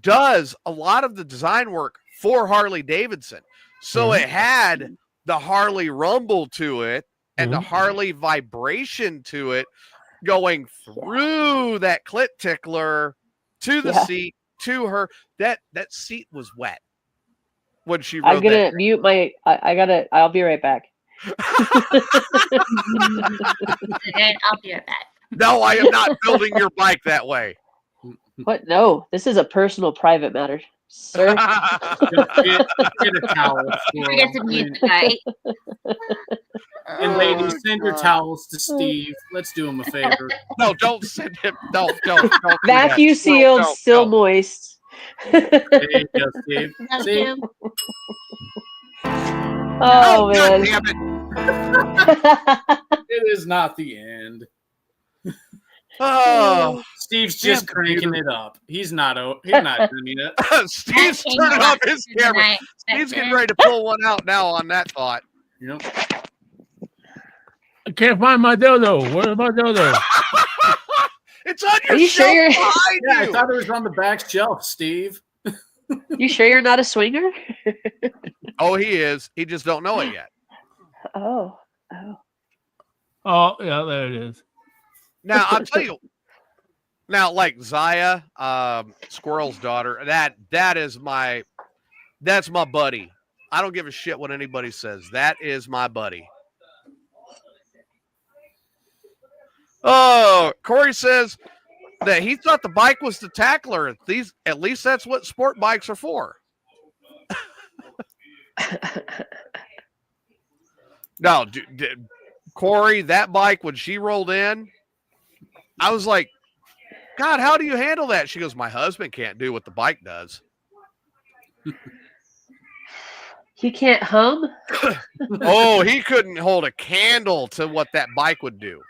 does a lot of the design work for Harley Davidson. So it had the Harley rumble to it and the Harley vibration to it going through that clit tickler to the seat, to her. That seat was wet when she rode. I'm gonna mute my. I'll be right back. I'll be right back. No, I am not building your bike that way. What? No, this is a personal, private matter, sir. Get a towel. Forget to mute the guy. And ladies, send your towels to Steve. Let's do him a favor. No, don't send him. Don't. Vacuum sealed, still moist. There you go, Steve. See? Oh man. God damn it. It is not the end. Oh, Steve's just cranking it up. He's not ending it. Steve's turning off his camera. Steve's getting ready to pull one out now on that thought. Yep. I can't find my dildo. Where's my dildo? It's on your Are you shelf sure you're- behind Yeah, I you. thought it was on the back shelf, Steve. You sure you're not a swinger? Oh, he is. He just don't know it yet. Oh. Oh, yeah, there it is. Now, I'll tell you. Now, like Zaya, Squirrel's daughter, that's my buddy. I don't give a shit what anybody says. That is my buddy. Oh, Corey says that he thought the bike was the tackler. At least that's what sport bikes are for. No, Corey, that bike, when she rolled in, I was like, God, how do you handle that? She goes, my husband can't do what the bike does. He can't hum? Oh, he couldn't hold a candle to what that bike would do.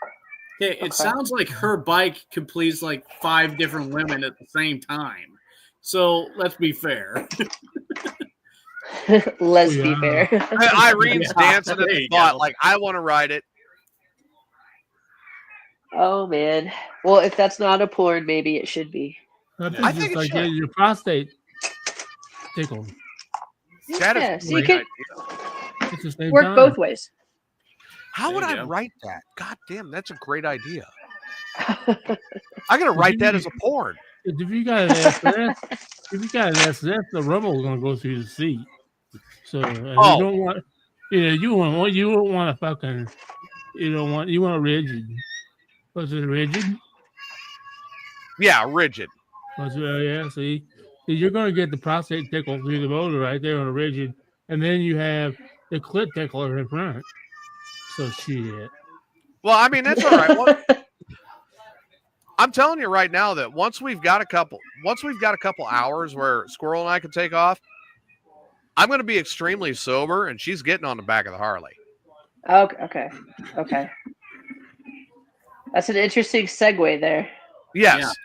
Okay, it sounds like her bike could please like 5 different women at the same time. So let's be fair. Let's be fair. Irene's dancing at the thought, like, I want to ride it. Oh man. Well, if that's not a porn, maybe it should be. I think it's like getting your prostate tickled. That Yeah, is so you can work both ways. How would I write that? God damn, that's a great idea. I gotta write that as a porn. If you got an SS, the rumble is gonna go through the seat. So you don't want, you won't want a fucking, you want a rigid. Was it rigid? Yeah, rigid. Yeah, see, you're gonna get the prostate tickle through the motor right there on a rigid, and then you have the clit tickler in front. So shit. Well, I mean, that's all right. I'm telling you right now that once we've got a couple hours where Squirrel and I can take off, I'm going to be extremely sober, and she's getting on the back of the Harley. Okay. That's an interesting segue there. Yes.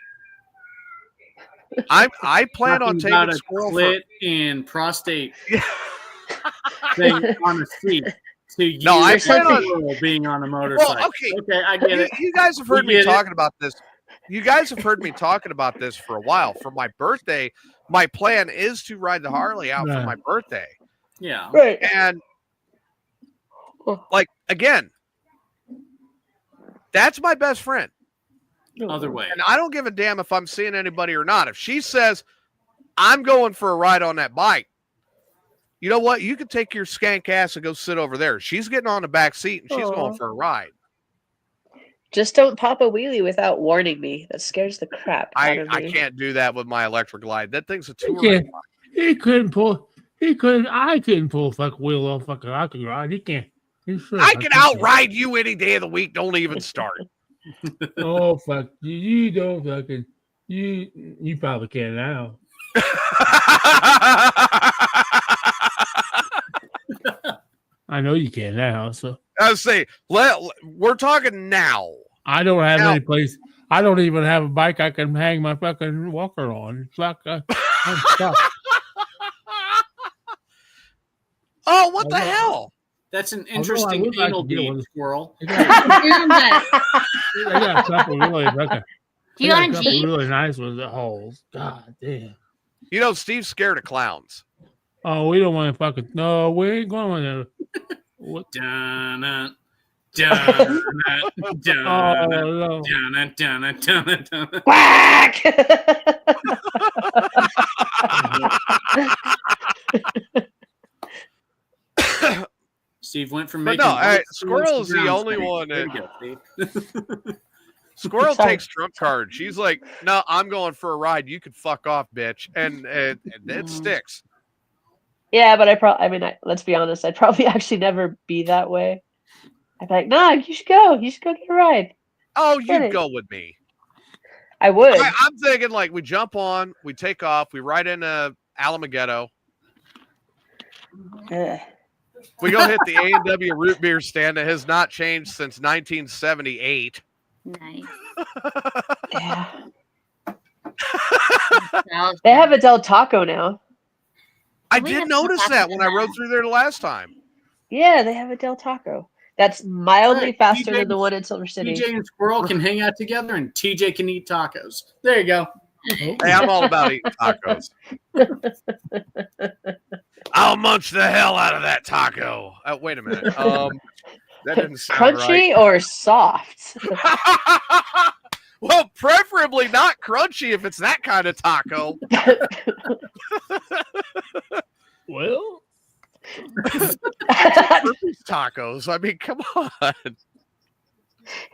Yeah. I plan on taking Squirrel clit and prostate thing on a seat. No, I plan on being on a motorcycle. Well, okay, I get it. You guys have heard me talking about this. You guys have heard me talking about this for a while. For my birthday, my plan is to ride the Harley out for my birthday. Yeah. Right. And like again, that's my best friend. Other way. And I don't give a damn if I'm seeing anybody or not. If she says I'm going for a ride on that bike, you know what? You can take your skank ass and go sit over there. She's getting on the back seat and she's going for a ride. Just don't pop a wheelie without warning me. That scares the crap out of me. I can't do that with my electric glide. That thing's a touring. I couldn't pull a fucking wheel off fucking I could ride. He can't. I can outride you any day of the week. Don't even start. Oh fuck. You don't fucking you probably can now. I know you can now, so I was saying, we're talking now. I don't have any place. I don't even have a bike I can hang my fucking walker on. It's like I'm stuck. Oh, what the hell? That's an interesting anal bead, Squirrel. They got a couple really fucking. Do you want a Jeep? Really nice with the holes. God damn. You know, Steve's scared of clowns. Oh, we don't want to fucking. No, we ain't going there. What? Quack! Steve went from making. Squirrel is the only one. Squirrel takes trump card. She's like, "No, I'm going for a ride. You could fuck off, bitch," and it sticks. Yeah, but let's be honest. I'd probably actually never be that way. I'd be like, "No, you should go. You should go get a ride." Oh, you'd go with me. I would. I'm thinking like we jump on, we take off, we ride into Alamogordo. We go hit the A&W root beer stand that has not changed since 1978. Nice. Yeah. They have a Del Taco now. I did notice that when I rode through there the last time. Yeah, they have a Del Taco. That's mildly faster than the one in Silver City. TJ and Squirrel can hang out together, and TJ can eat tacos. There you go. Hey, I'm all about eating tacos. I'll munch the hell out of that taco. Wait a minute. That didn't sound crunchy right. or soft? Well, preferably not crunchy if it's that kind of taco. Well, tacos. I mean, come on.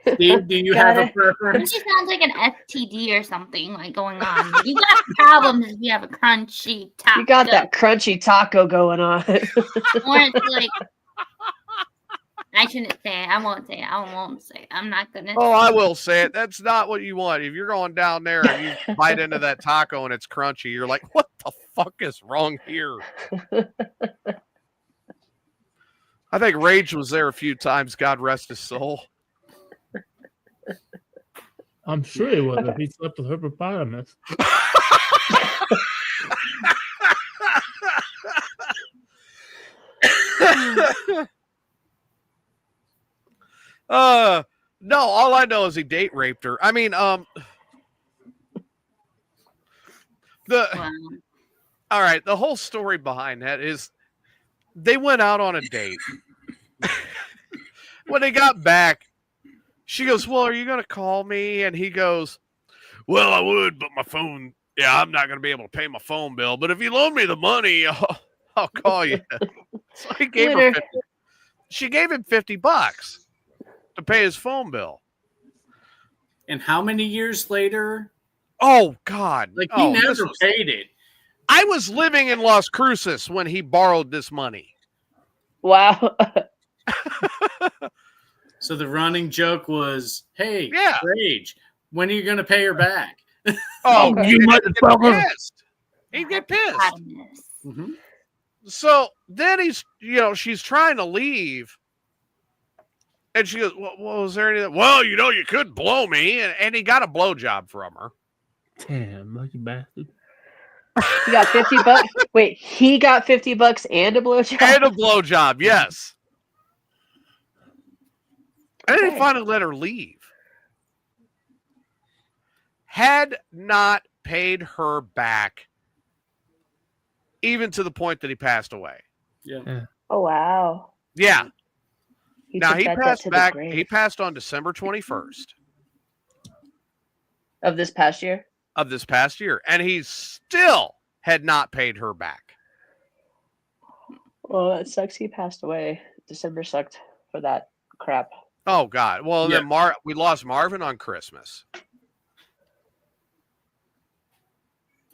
Steve, do you have a preference? It sounds like an STD or something like going on. You got problems if you have a crunchy taco. You got that crunchy taco going on. Or it's like, I shouldn't say it. I won't say it. I won't say it. I'm not gonna. Oh, I will say it. That's not what you want. If you're going down there and you bite into that taco and it's crunchy, you're like, what the fuck is wrong here? I think Rage was there a few times. God rest his soul. I'm sure he was if he slept with hippopotamus. No, all I know is he date raped her. I mean, all right, the whole story behind that is they went out on a date. When they got back, she goes, well, are you going to call me? And he goes, well, I would, but my phone, I'm not going to be able to pay my phone bill. But if you loan me the money, I'll call you. So he gave her she gave him $50 to pay his phone bill. And how many years later? Oh, God. Like, he never paid it. I was living in Las Cruces when he borrowed this money. Wow. So the running joke was, hey, Rage, when are you going to pay her back? Oh, you motherfucker. He'd get pissed. Mm-hmm. So then she's trying to leave. And she goes, well, was there anything? Well, you could blow me. And he got a blowjob from her. Damn, lucky bastard. He got $50. Wait, he got $50 and a blowjob? And a blowjob, yes. And then he finally let her leave. Had not paid her back, even to the point that he passed away. Yeah. Oh, wow. Yeah. He passed back. He passed on December 21st. Of this past year? Of this past year. And he still had not paid her back. Well, it sucks he passed away. December sucked for that crap. Oh, God. Well, then we lost Marvin on Christmas.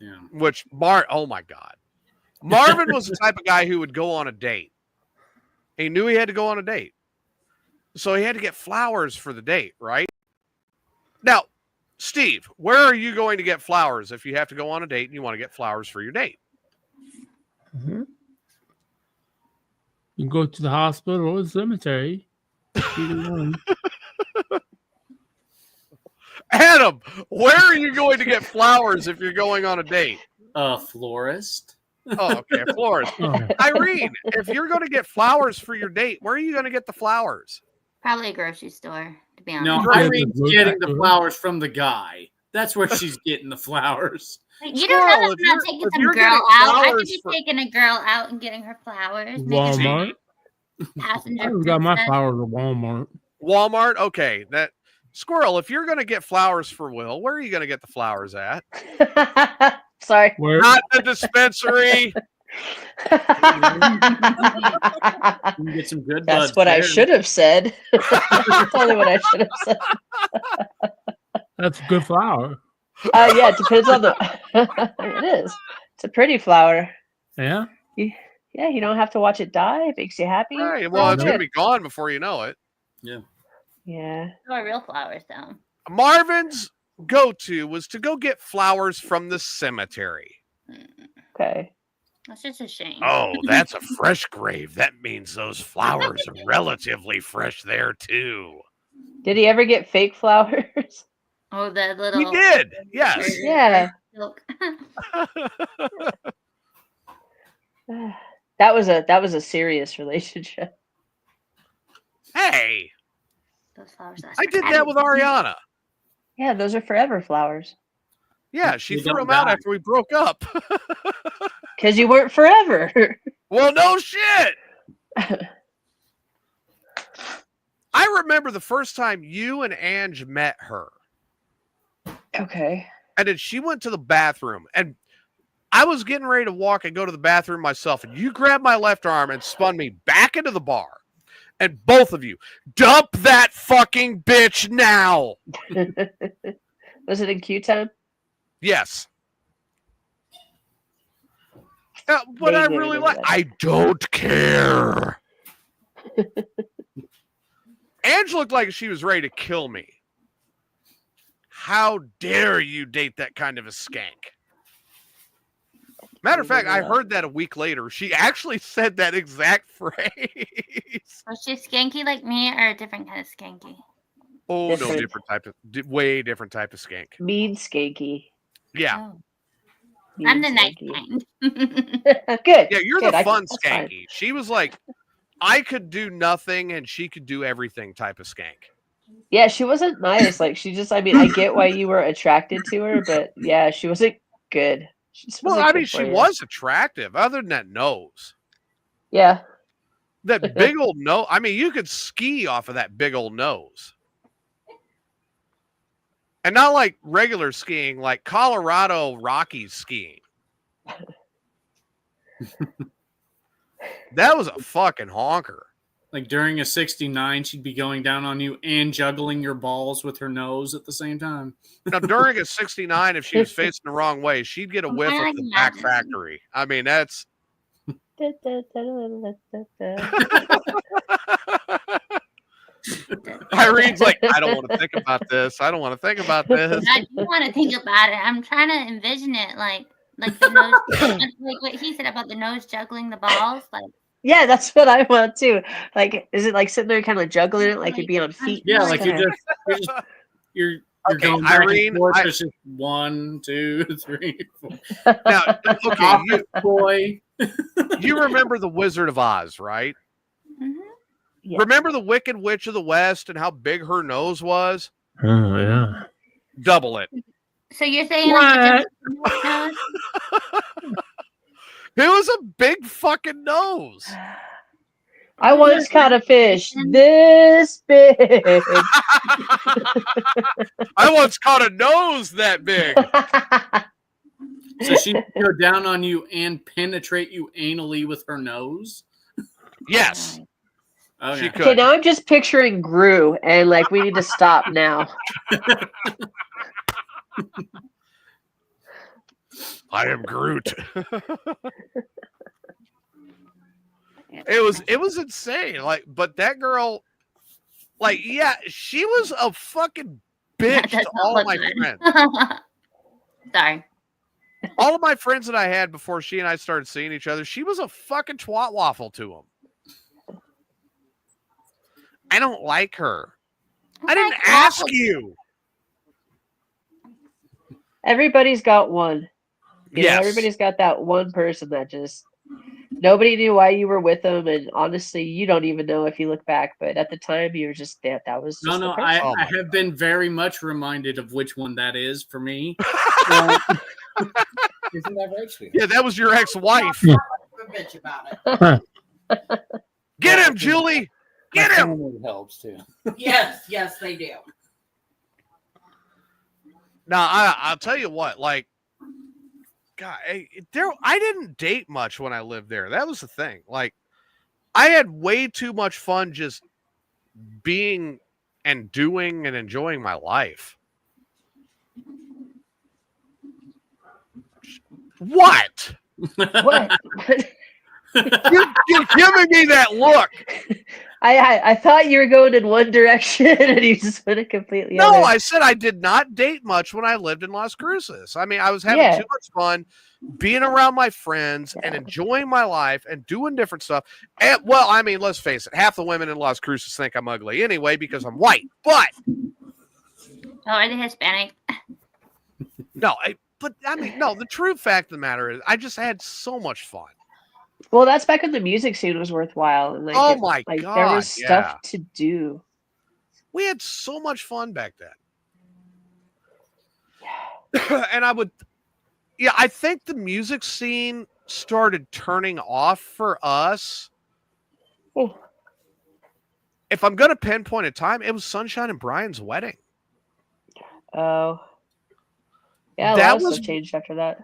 Yeah. Oh, my God. Marvin was the type of guy who would go on a date. He knew he had to go on a date. So he had to get flowers for the date, right? Now, Steve, where are you going to get flowers if you have to go on a date and you want to get flowers for your date? Mm-hmm. You can go to the hospital or the cemetery. Adam, where are you going to get flowers if you're going on a date? A florist. Oh, okay, a florist. Irene, if you're going to get flowers for your date, where are you going to get the flowers? Probably a grocery store, to be honest. No, Irene's getting the flowers from the guy. That's where she's getting the flowers. You don't know if I'm not taking some girl out. I could be taking a girl out and getting her flowers. Walmart. Passenger. I got my flowers at Walmart. Walmart? Okay. Squirrel, if you're going to get flowers for Will, where are you going to get the flowers at? Sorry. Where? Not the dispensary. You can get some good That's what I should have said. That's only what I should have said. That's a good flower. Yeah, it depends on it is. It's a pretty flower. Yeah? Yeah, you don't have to watch it die. It makes you happy. Right. Well, it's going to be gone before you know it. Yeah. Yeah. Or real flowers, though. Marvin's go to was to go get flowers from the cemetery. Okay. That's just a shame. Oh, that's a fresh grave. That means those flowers are relatively fresh there, too. Did he ever get fake flowers? Oh, the little. He did. Yes. Yeah. That was a serious relationship. Hey. Those flowers. I did that with Ariana. Yeah, those are forever flowers. Yeah, she threw them out after we broke up. Because you weren't forever. Well, no shit. I remember the first time you and Ange met her. Okay. And then she went to the bathroom. And I was getting ready to walk and go to the bathroom myself. And you grabbed my left arm and spun me back into the bar. And both of you, dump that fucking bitch now. Was it in Q time? Yes. But I really like. I don't care. Ange looked like she was ready to kill me. How dare you date that kind of a skank? Matter of fact, I heard that a week later. She actually said that exact phrase. Was she skanky like me or a different kind of skanky? Oh, no, different type of, way different type of skank. Mean skanky. Yeah. Oh. I'm the nice kind. Good. Yeah, you're good. the fun skanky. Fine. She was like, I could do nothing and she could do everything type of skank. Yeah, she wasn't nice. Like, she just, I mean, I get why you were attracted to her, but yeah, she wasn't good. She was attractive, other than that nose. Yeah. That big old nose. I mean, you could ski off of that big old nose. And not like regular skiing, like Colorado Rockies skiing. That was a fucking honker. Like during a 69, she'd be going down on you and juggling your balls with her nose at the same time. Now, during a 69, if she was facing the wrong way, she'd get a whiff of the back factory. I mean, that's... Irene's like, I don't want to think about this. I don't want to think about this. I do want to think about it. I'm trying to envision it like the nose, like what he said about the nose juggling the balls. Like, yeah, that's what I want too. Like, is it like sitting there kind of juggling it, like you'd be on feet? Yeah, like you're okay, going back Irene. And forth. It's just 1, 2, 3, 4. Now, okay, boy. You remember the Wizard of Oz, right? mm-hmm. Yeah. Remember the Wicked Witch of the West and how big her nose was? Oh, yeah. Double it. So you're saying like it was a big fucking nose. I once caught a fish this big. I once caught a nose that big. So she would go down on you and penetrate you anally with her nose? Yes. Okay. She could. Okay, now I'm just picturing Gru, and like we need to stop now. I am Groot. It was insane. Like, but that girl, like, yeah, she was a fucking bitch to all of my friends. Sorry. All of my friends that I had before she and I started seeing each other, she was a fucking twat waffle to them. I don't like her. I didn't ask you. Everybody's got one. You know, everybody's got that one person that just nobody knew why you were with them, and honestly, you don't even know if you look back. But at the time, you were just that was just no. I have been very much reminded of which one that is for me. Isn't that right, sweetie? Yeah, that was your ex-wife. Bitch about it. Get him, Julie. Get him. Family helps too. Yes, they do. Now, I'll tell you what, like, God, I didn't date much when I lived there. That was the thing. Like, I had way too much fun just being and doing and enjoying my life. What? What? You're giving me that look. I thought you were going in one direction and you just went a completely No, other. I said I did not date much when I lived in Las Cruces. I mean, I was having too much fun being around my friends and enjoying my life and doing different stuff. And, well, I mean, let's face it, half the women in Las Cruces think I'm ugly anyway because I'm white. But are they Hispanic? No, the true fact of the matter is I just had so much fun. Well, that's back when the music scene was worthwhile. And my God. There was stuff to do. We had so much fun back then. And I think the music scene started turning off for us. Oh. If I'm going to pinpoint a time, it was Sunshine and Brian's wedding. Oh. Yeah, a lot of stuff changed after that.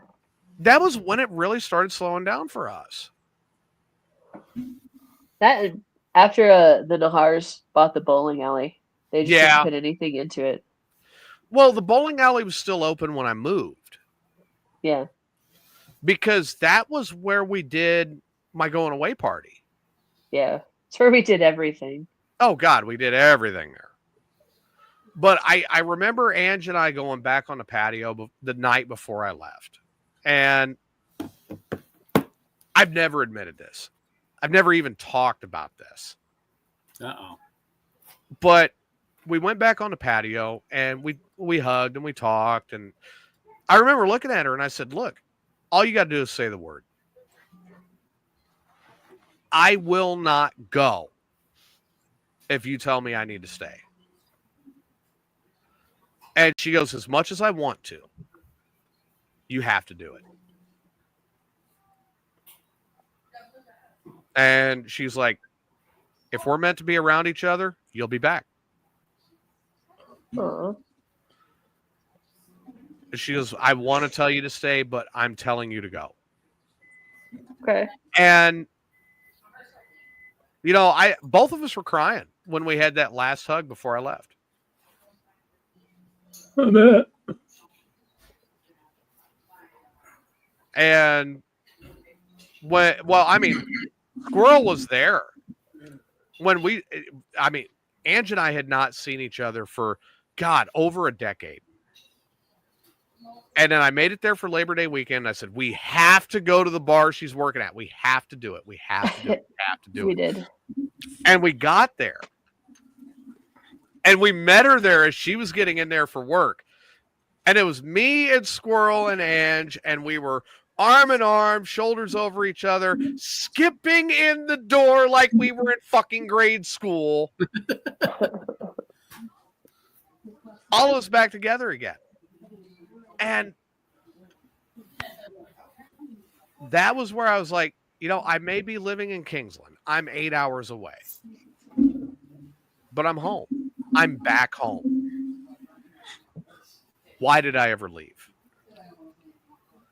That was when it really started slowing down for us. That after the Nahars bought the bowling alley, they just didn't put anything into it. Well, the bowling alley was still open when I moved. Yeah. Because that was where we did my going away party. Yeah. It's where we did everything. Oh, God, we did everything there. But I remember Ange and I going back on the patio the night before I left. And I've never admitted this. I've never even talked about this. Uh-oh. But we went back on the patio and we hugged and we talked. And I remember looking at her and I said, look, all you got to do is say the word. I will not go if you tell me I need to stay. And she goes, as much as I want to, you have to do it. And she's like, if we're meant to be around each other, you'll be back. Aww. She goes, I want to tell you to stay, but I'm telling you to go. Okay. And, both of us were crying when we had that last hug before I left. I bet. And Squirrel was there when Ange and I had not seen each other for, God, over a decade. And then I made it there for Labor Day weekend. I said, we have to go to the bar she's working at. We have to do it. We have to do it. We have to do it. We did. And we got there. And we met her there as she was getting in there for work. And it was me and Squirrel and Ange, and we were arm in arm, shoulders over each other, skipping in the door like we were in fucking grade school. All of us back together again. And that was where I was like, I may be living in Kingsland. I'm 8 hours away. But I'm home. I'm back home. Why did I ever leave?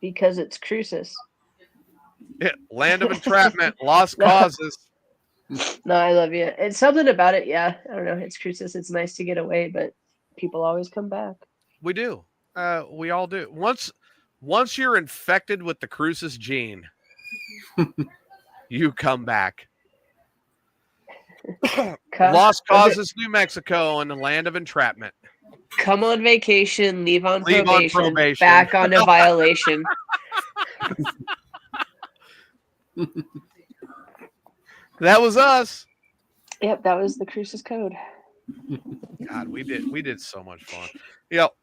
Because it's Cruces. Land of entrapment, lost causes. No, I love you. It's something about it, yeah. I don't know. It's Cruces. It's nice to get away, but people always come back. We do. We all do. Once you're infected with the Cruces gene, you come back. Lost Causes, New Mexico, and the land of entrapment. Come on vacation, leave on probation, back on a violation. That was us. Yep, that was the Cruces code. God, we did so much fun.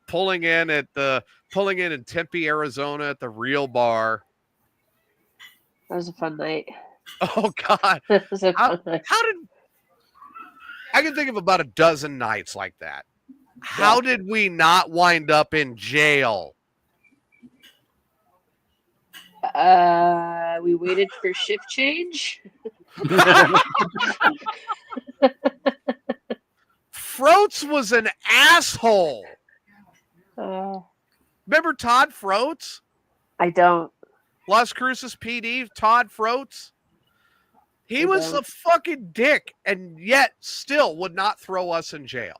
Pulling in in Tempe, Arizona at the Real Bar. That was a fun night. Oh God. That was a fun night. I can think of about a dozen nights like that. How did we not wind up in jail? We waited for shift change. Froats was an asshole. Remember Todd Froats? I don't. Las Cruces PD, Todd Froats? He was a fucking dick, and yet still would not throw us in jail.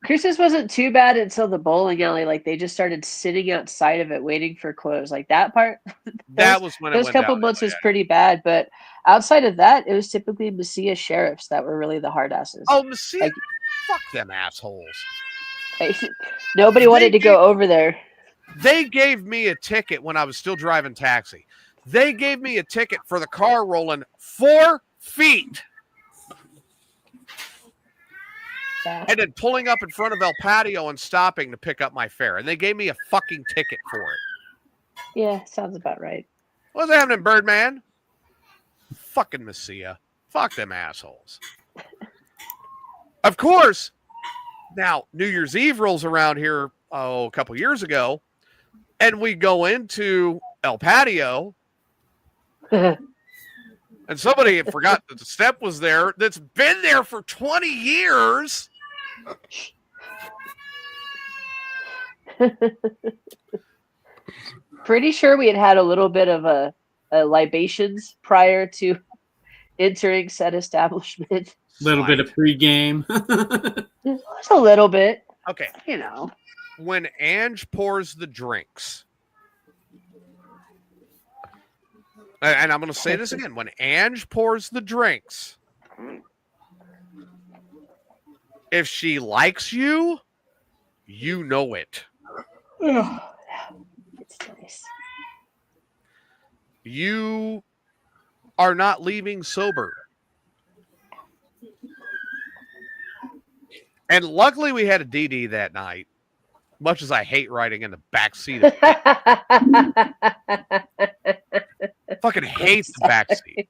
Christmas wasn't too bad until the bowling alley. Like they just started sitting outside of it waiting for clothes. Like that part. That was when it those went couple down. months was pretty bad, but outside of that, it was typically Messia sheriffs that were really the hard asses. Oh, Messia, like, fuck them assholes. Like, nobody wanted to go over there. They gave me a ticket when I was still driving taxi. They gave me a ticket for the car rolling 4 feet. And then pulling up in front of El Patio and stopping to pick up my fare. And they gave me a fucking ticket for it. Yeah, sounds about right. What's happening, Birdman? Fucking Messia. Fuck them assholes. Of course, now New Year's Eve rolls around here a couple years ago, and we go into El Patio, and somebody had forgot that the step was there that's been there for 20 years. Pretty sure we had a little bit of a libations prior to entering said establishment. A little bit of pregame. Just a little bit. Okay. You know. When Ange pours the drinks, and I'm going to say this again, when Ange pours the drinks, if she likes you, you know it. It's nice. You are not leaving sober. And luckily we had a DD that night, much as I hate riding in the back seat. Fucking hate the back seat.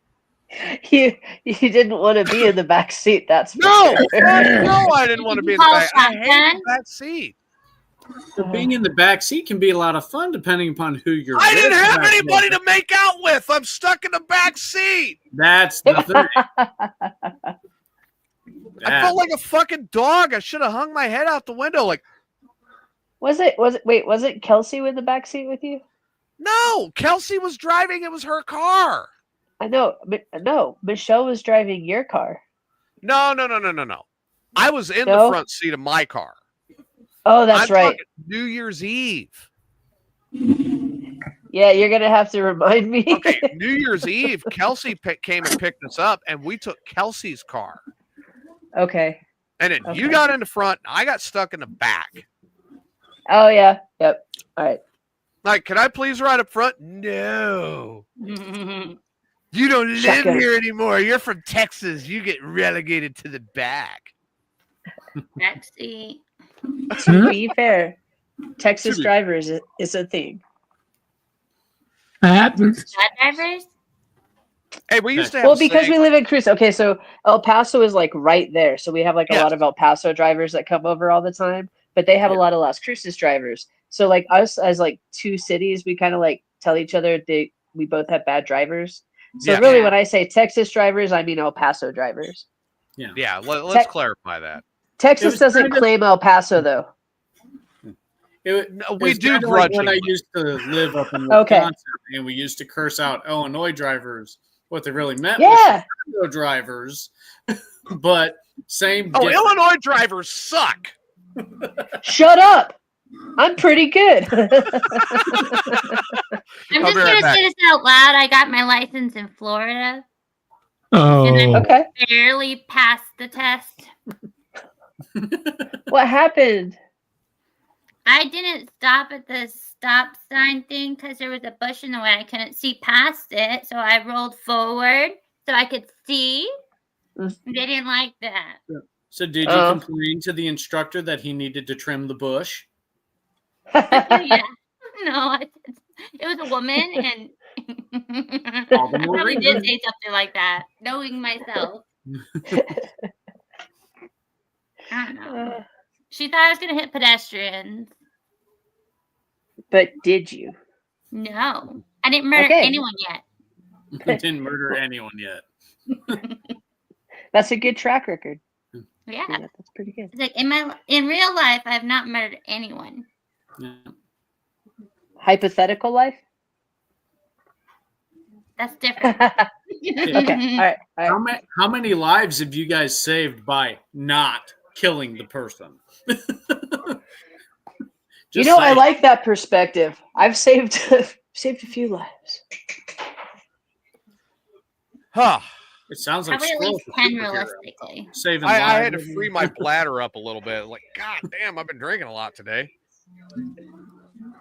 You didn't want to be in the back seat. That's no, I didn't want to be in the back. I hate the back seat. Well, being in the back seat can be a lot of fun depending upon who you're with. I didn't have anybody to make out with. I'm stuck in the back seat. That's the thing. I felt like a fucking dog. I should have hung my head out the window. Like, was it Kelsey in the back seat with you? No, Kelsey was driving. It was her car. I know, but no, Michelle was driving your car. No. I was in the front seat of my car. Oh, that's right. New Year's Eve. Yeah, you're gonna have to remind me. Okay, New Year's Eve, Kelsey came and picked us up, and we took Kelsey's car. Okay. And then you got in the front, and I got stuck in the back. Oh yeah. Yep. All right. Like, can I please ride up front? No. You don't live here anymore. You're from Texas. You get relegated to the back. Back seat. To be fair, Texas drivers is a thing. Happens. Drivers? Hey, we used to have because we live in Cruz. Okay, so El Paso is like right there. So we have like a lot of El Paso drivers that come over all the time, but they have a lot of Las Cruces drivers. So like us as like two cities, we kind of like tell each other we both have bad drivers. So really when I say Texas drivers, I mean El Paso drivers. Yeah. Yeah, let's clarify that. Texas doesn't claim El Paso though. We do like when I used to live up in Wisconsin, and we used to curse out Illinois drivers. What they really meant was Chicago drivers, but same. Oh, Illinois drivers suck. Shut up! I'm pretty good. I'm just gonna say this out loud. I got my license in Florida. Oh, and I barely passed the test. What happened? I didn't stop at the stop sign thing because there was a bush in the way. I couldn't see past it, so I rolled forward so I could see. They didn't like that. So did you complain to the instructor that he needed to trim the bush? Yeah. No, it was a woman, and I probably did say something like that, knowing myself. I don't know. She thought I was going to hit pedestrians. But did you? No. I didn't murder anyone yet. I didn't murder anyone yet. That's a good track record. Yeah. That's pretty good. It's like in real life, I have not murdered anyone. Yeah. Hypothetical life? That's different. Okay. All right. How many lives have you guys saved by not killing the person. I like that perspective. I've saved a few lives. Huh. It sounds like probably at least 10 realistically. Saving I lives. had to free my bladder up a little bit. Like, God damn, I've been drinking a lot today.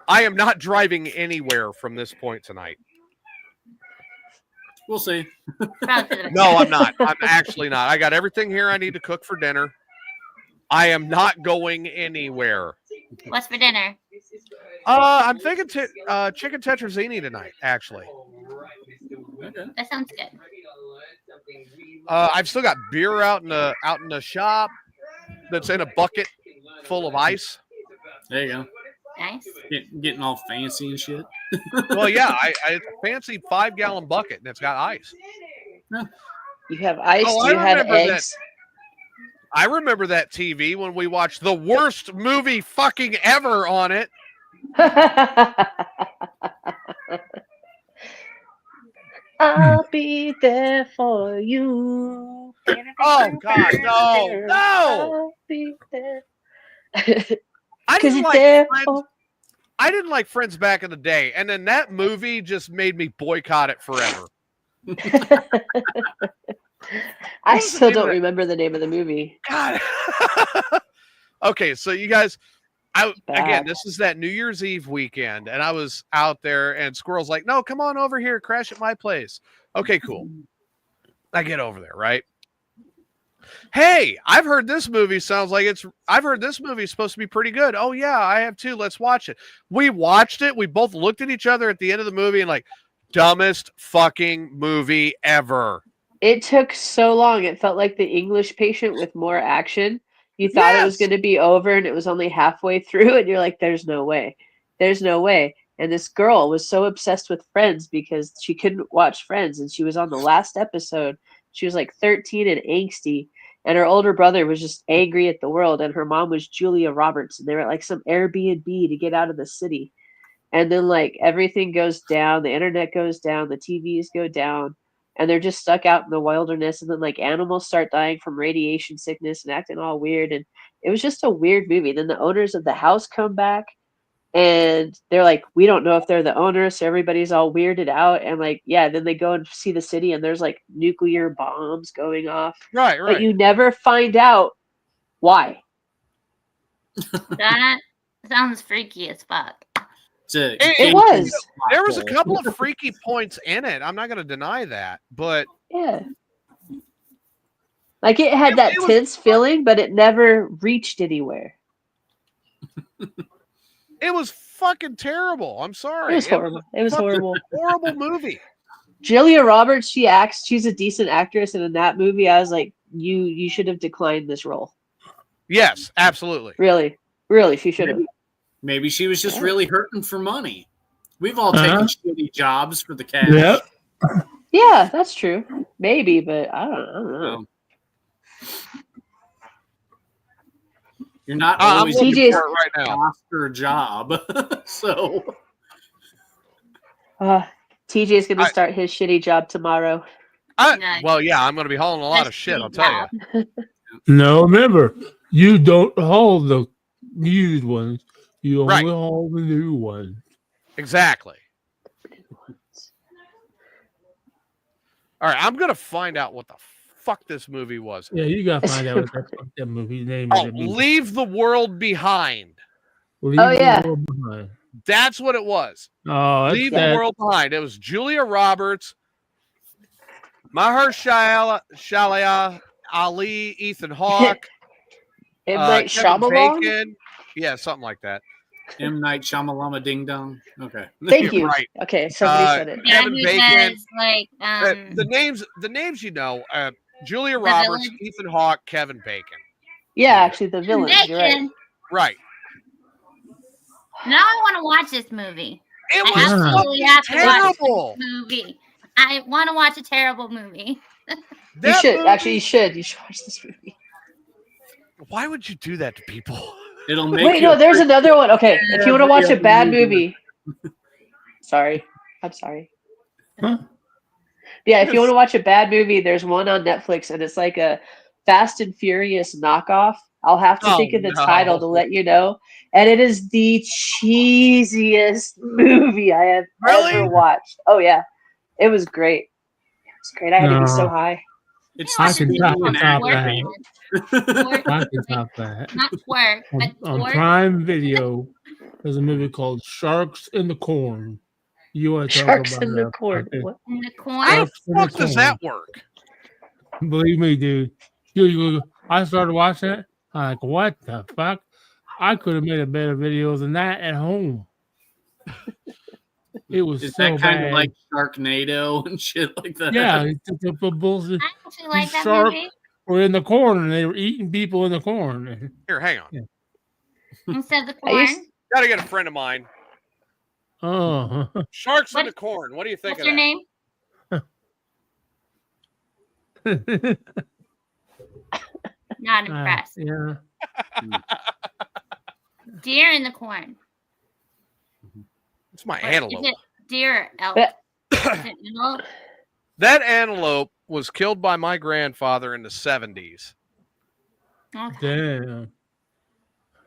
I am not driving anywhere from this point tonight. We'll see. No, I'm not. I'm actually not. I got everything here I need to cook for dinner. I am not going anywhere. What's for dinner? I'm thinking chicken tetrazzini tonight, actually. Okay. That sounds good. I've still got beer out in the shop that's in a bucket full of ice. There you go. Nice. Getting all fancy and shit. Well, yeah, it's a fancy 5-gallon bucket and it's got ice. You have ice. Do you have eggs? I remember that TV when we watched the worst movie fucking ever on it. I'll be there for you. Oh God, no! I'll be there. I didn't like Friends back in the day, and then that movie just made me boycott it forever. I still don't remember the name of the movie. God. Okay, so you guys, again, this is that New Year's Eve weekend, and I was out there, and Squirrel's like, "No, come on over here, crash at my place." Okay, cool. I get over there, right? Hey, I've heard this movie supposed to be pretty good. Oh yeah, I have too. Let's watch it. We watched it. We both looked at each other at the end of the movie and like, dumbest fucking movie ever. It took so long. It felt like The English Patient with more action. You thought it was going to be over and it was only halfway through and you're like, there's no way. There's no way. And this girl was so obsessed with Friends because she couldn't watch Friends and she was on the last episode. She was like 13 and angsty. And her older brother was just angry at the world. And her mom was Julia Roberts. And they were at like some Airbnb to get out of the city. And then like everything goes down. The internet goes down. The TVs go down. And they're just stuck out in the wilderness. And then like animals start dying from radiation sickness and acting all weird. And it was just a weird movie. Then the owners of the house come back. And they're like, we don't know if they're the owners. So everybody's all weirded out. And like, yeah, then they go and see the city and there's like nuclear bombs going off. Right. But you never find out why. That sounds freaky as fuck. It was. There was a couple of freaky points in it. I'm not going to deny that. But yeah. Like it had that tense feeling, but it never reached anywhere. It was fucking terrible. I'm sorry. It was horrible. It was horrible. Horrible movie. Julia Roberts, she's a decent actress, and in that movie, I was like, you should have declined this role. Yes, absolutely. Really, she should have. Maybe she was just really hurting for money. We've all taken shitty jobs for the cash. Yep. Yeah, that's true. Maybe, but I don't know. You're not always TJ's right now after a job, so. TJ's going to start his shitty job tomorrow. Well, yeah, I'm going to be hauling a lot of shit, I'll tell you. No, remember, you don't haul the used ones. You only haul the new ones. Exactly. All right, I'm going to find out what the fuck this movie was. Yeah, you got to find out what that movie's name is. Leave the World Behind. Yeah. The World Behind. That's what it was. Oh, Leave the World Behind. It was Julia Roberts, Mahershala Ali, Ethan Hawke, M. Night Shyamalan. Bacon. Yeah, something like that. M. Night Shyamalama Ding Dong. Okay. Thank you. Right. Okay, somebody said it. Kevin Bacon. Like, the names you know, Julia Roberts, Ethan Hawke, Kevin Bacon. Yeah, actually, the villains. You're right. Right. Now I want to watch this movie. It was terrible. Movie. I want to watch a terrible movie. You should watch this movie. Why would you do that to people? It'll make. Wait, no, there's another one. Okay, if you want to watch a bad movie. Sorry, I'm sorry. Huh? Yeah, if you want to watch a bad movie, there's one on Netflix, and it's like a Fast and Furious knockoff, I'll have to think of the title to let you know. And it is the cheesiest movie I have ever watched. Oh yeah, it was great. It was great. I had to be so high. I can top that. I can top that. Not twerk, but on Prime Video, there's a movie called Sharks in the Corn. You want to talk Sharks about in the Corn? in the corn. How the fuck does that work? Believe me, dude. I started watching it. I'm like, what the fuck? I could have made a better video than that at home. It was Is so that kind bad. of like Sharknado and shit like that? Yeah, it's a bullshit. I actually like that Shark movie. were in the corn and they were eating people in the corn. Here, hang on. Yeah. Instead of the corn. Gotta get a friend of mine. Oh, Sharks in the Corn. What do you think? What's your name? Not impressed. Yeah. Deer in the corn. It's my Or antelope. Is it deer or elk? Is it antelope? That antelope was killed by my grandfather in the 70s. Okay. Damn.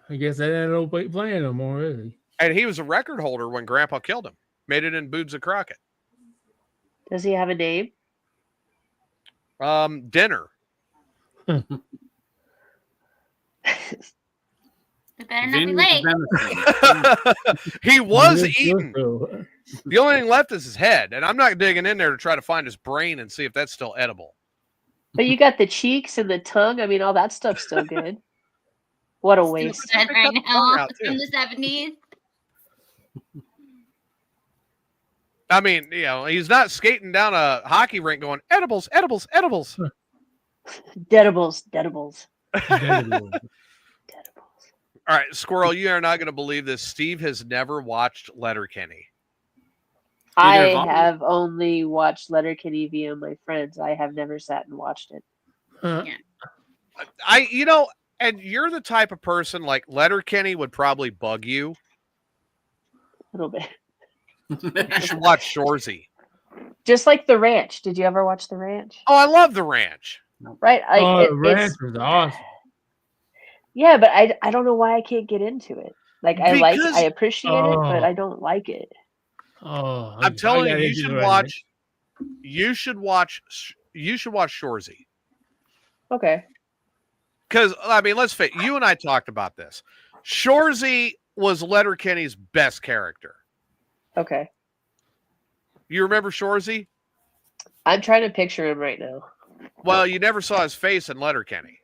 I guess that antelope ain't playing no more, is he? And he was a record holder when Grandpa killed him. Made it in Boobs of Crockett. Does he have a name? Dinner. It better not be late. He was eaten. The only thing left is his head, and I'm not digging in there to try to find his brain and see if that's still edible. But you got the cheeks and the tongue. I mean, all that stuff's still good. What a waste. Right now from the 70s. I mean, you know, he's not skating down a hockey rink going, edibles, edibles, edibles. Deadables, deadables. All right, Squirrel, you are not going to believe this. Steve has never watched Letterkenny. I have only watched Letterkenny via my friends. I have never sat and watched it. You know, and you're the type of person like Letterkenny would probably bug you. A little bit. You should watch Shoresy. Just like The Ranch. Did you ever watch The Ranch? Oh, I love The Ranch. Right? Like, The Ranch was awesome. Yeah, but I don't know why I can't get into it. Like I appreciate it, but I don't like it. Oh, I'm telling you, you should watch. You should watch Shoresy. Okay. Because I mean, let's face it, you and I talked about this. Shoresy was Letterkenny's best character. Okay. You remember Shoresy? I'm trying to picture him right now. Well, you never saw his face in Letterkenny.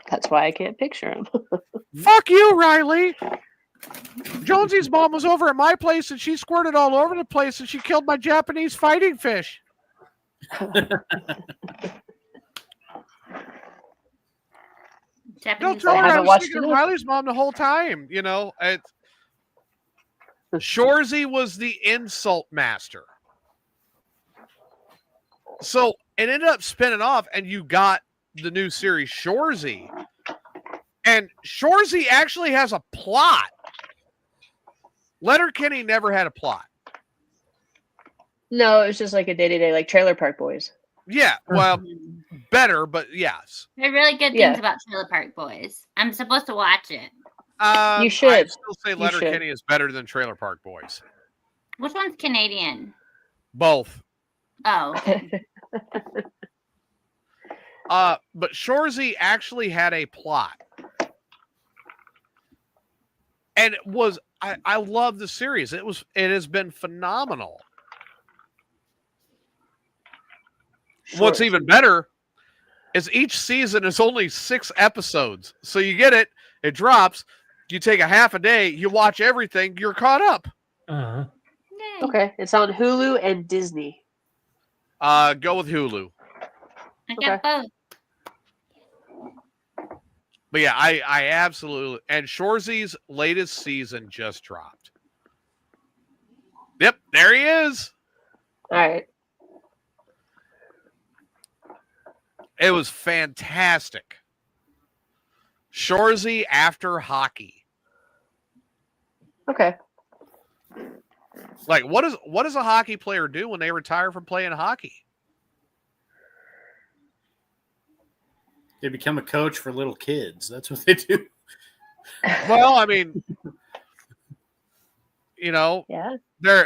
That's why I can't picture him. Fuck you, Riley. Jonesy's mom was over at my place and she squirted all over the place and she killed my Japanese fighting fish. Don't tell her I was thinking of Riley's mom the whole time. You know, Shoresy was the insult master. So it ended up spinning off, and you got the new series Shoresy. And Shoresy actually has a plot. Letterkenny never had a plot. No, it was just like a day-to-day, like Trailer Park Boys. Yeah, well, better, but yes. They're really good things about Trailer Park Boys. I'm supposed to watch it. You should. I'd still say Letterkenny is better than Trailer Park Boys. Which one's Canadian? Both. Oh. But Shoresy actually had a plot. And it was I love the series. It has been phenomenal. What's even better is each season is only 6 episodes. So you get it, it drops, you take a half a day, you watch everything, you're caught up. Uh-huh. Okay, it's on Hulu and Disney. Go with Hulu. I got both. But yeah, I absolutely, and Shoresy's latest season just dropped. Yep, there he is. All right. It was fantastic. Shoresy after hockey. Okay. Like, what does a hockey player do when they retire from playing hockey? They become a coach for little kids. That's what they do. Well, I mean, you know, yeah,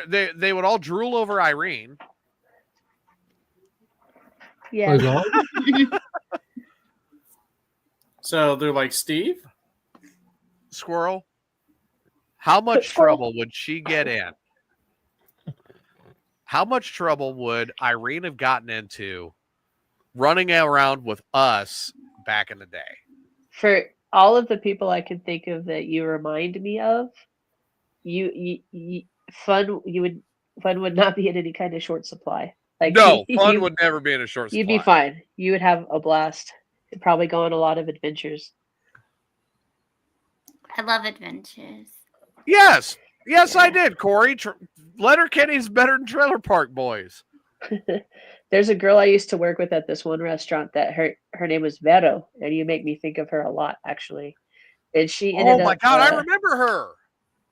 they would all drool over Irene. yeah. So they're like, Steve? Squirrel, how much trouble would she get in? How much trouble would Irene have gotten into running around with us back in the day? For all of the people I can think of that you remind me of, fun would not be in any kind of short supply. Like no, fun would never be in a short supply. You'd be fine. You would have a blast. You'd probably go on a lot of adventures. I love adventures. Yes, I did, Corey. Letterkenny's better than Trailer Park Boys. There's a girl I used to work with at this one restaurant that her name was Vero, and you make me think of her a lot, actually. And she ended up, God, I remember her.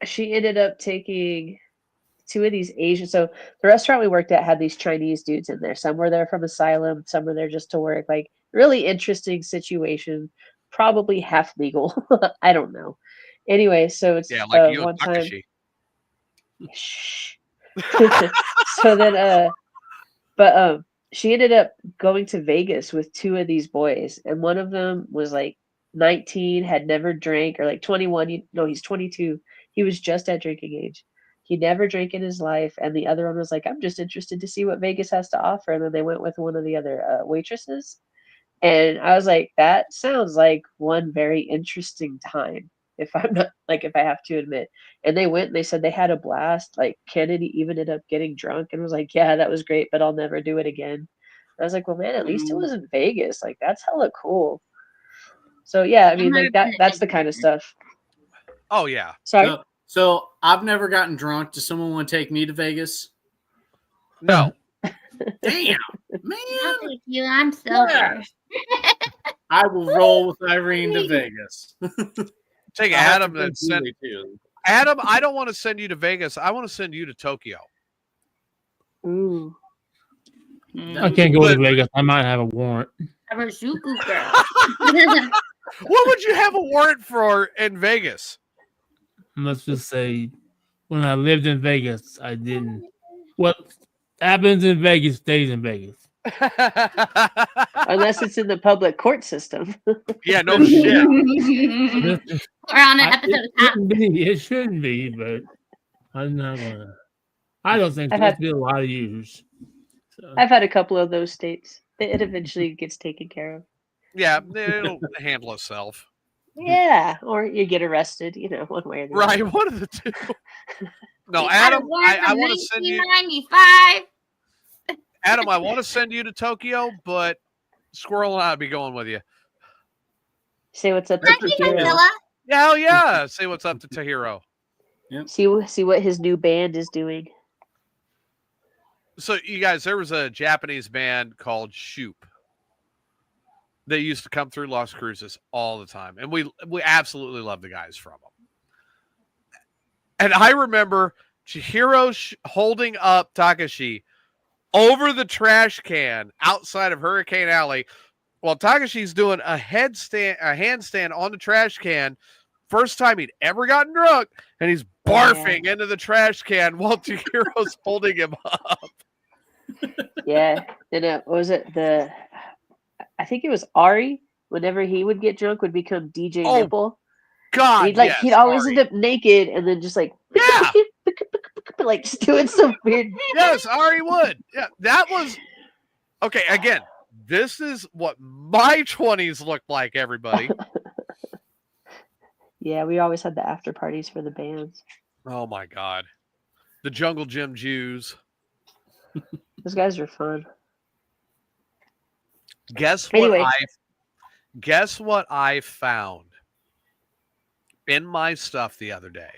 She ended up taking 2 of these Asian. So the restaurant we worked at had these Chinese dudes in there. Some were there from asylum, some were there just to work. Like, really interesting situation. Probably half legal. I don't know. Anyway, so it's like you one and time. Takashi. Shh. So then, she ended up going to Vegas with 2 of these boys, and one of them was like 19, had never drank, or like 21. No, he's 22. He was just at drinking age. He never drank in his life, and the other one was like, "I'm just interested to see what Vegas has to offer." And then they went with one of the other waitresses, and I was like, "That sounds like one very interesting time." If I'm not if I have to admit. And they went and they said they had a blast. Like Kennedy even ended up getting drunk and was like, "Yeah, that was great, but I'll never do it again." And I was like, "Well, man, at least it was in Vegas. Like, that's hella cool." So yeah, I mean, like that's the kind of stuff. Oh yeah. Sorry. So I've never gotten drunk. Does someone want to take me to Vegas? No. Damn, man. Not with you. I'm sober. I will roll with Irene to Vegas. Take Adam and send Adam. I don't want to send you to Vegas. I want to send you to Tokyo. Ooh. I can't go to Vegas. I might have a warrant. I'm a Zuku girl. What would you have a warrant for in Vegas? Let's just say, when I lived in Vegas, I didn't. What happens in Vegas stays in Vegas. Unless it's in the public court system. Yeah, no shit. We're on an episode. It shouldn't be, but I'm not gonna. I don't think there's been a lot of years. So. I've had a couple of those states. It eventually gets taken care of. Yeah, it'll handle itself. Yeah, or you get arrested, one way or the other. Right, one of the two. No, Adam, I want to send you. 1995. Adam, I want to send you to Tokyo, but Squirrel and I'll be going with you. Say what's up to Tahiro. Yeah, hell yeah. Say what's up to Tahiro. Yep. See what his new band is doing. So, you guys, there was a Japanese band called Shoop. They used to come through Las Cruces all the time. And we absolutely love the guys from them. And I remember Chihiro holding up Takashi over the trash can outside of Hurricane Alley while Takashi's doing a handstand on the trash can. First time he'd ever gotten drunk, and he's barfing into the trash can while Chihiro's holding him up. Yeah. And what was it? I think it was Ari, whenever he would get drunk, would become DJ Nipple. God, he'd always end up naked and then just like just doing some weird. Yes, Ari would. Yeah, that was okay. Again, this is what my 20s looked like. Everybody. Yeah, we always had the after parties for the bands. Oh my God, the Jungle Gym Jews. Those guys are fun. Guess what I found in my stuff the other day?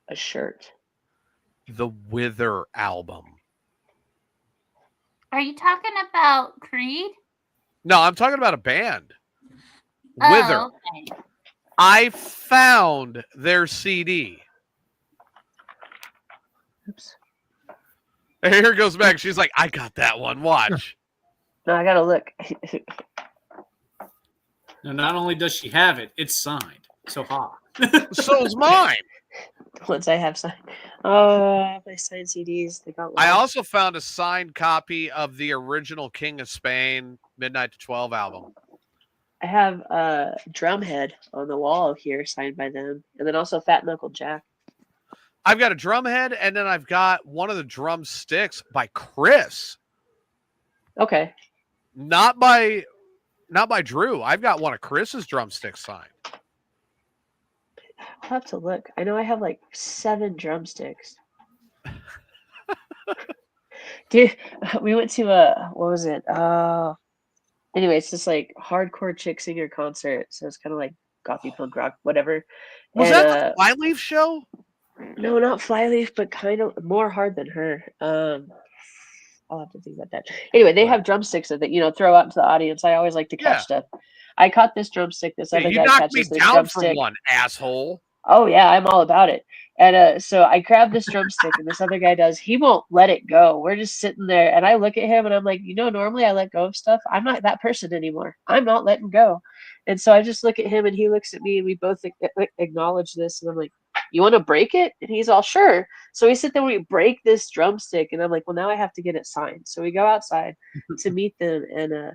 A shirt. The Wither album. Are you talking about Creed? No, I'm talking about a band. Wither. Okay. I found their CD. Oops. Here goes Meg. She's like, I got that one. Watch. No, I gotta look. No, not only does she have it, it's signed. So hot. So is mine. Once I have signed. Oh, my signed CDs. They got lost. I also found a signed copy of the original King of Spain Midnight to 12 album. I have Drumhead on the wall here, signed by them, and then also Fat Knuckle Jack. I've got a Drumhead, and then I've got one of the drumsticks by Chris. Okay. Not by Drew. I've got one of Chris's drumsticks signed. I'll have to look. I know I have like 7 drumsticks. Dude, we went to what was it? Anyway, it's this like hardcore chick singer concert. So it's kind of like gothy punk rock, whatever. Was that the Flyleaf show? No, not Flyleaf, but kind of more hard than her. I'll have to think about that. Anyway, they have drumsticks that throw out into the audience. I always like to catch stuff. I caught this drumstick. This other guy catches this drumstick. For one, asshole. Oh yeah, I'm all about it. And so I grabbed this drumstick, and this other guy does. He won't let it go. We're just sitting there, and I look at him, and I'm like, normally I let go of stuff. I'm not that person anymore. I'm not letting go. And so I just look at him, and he looks at me, and we both acknowledge this. And I'm like, you want to break it? And he's all, sure. So we sit there, we break this drumstick, and I'm like, well, now I have to get it signed. So we go outside to meet them, and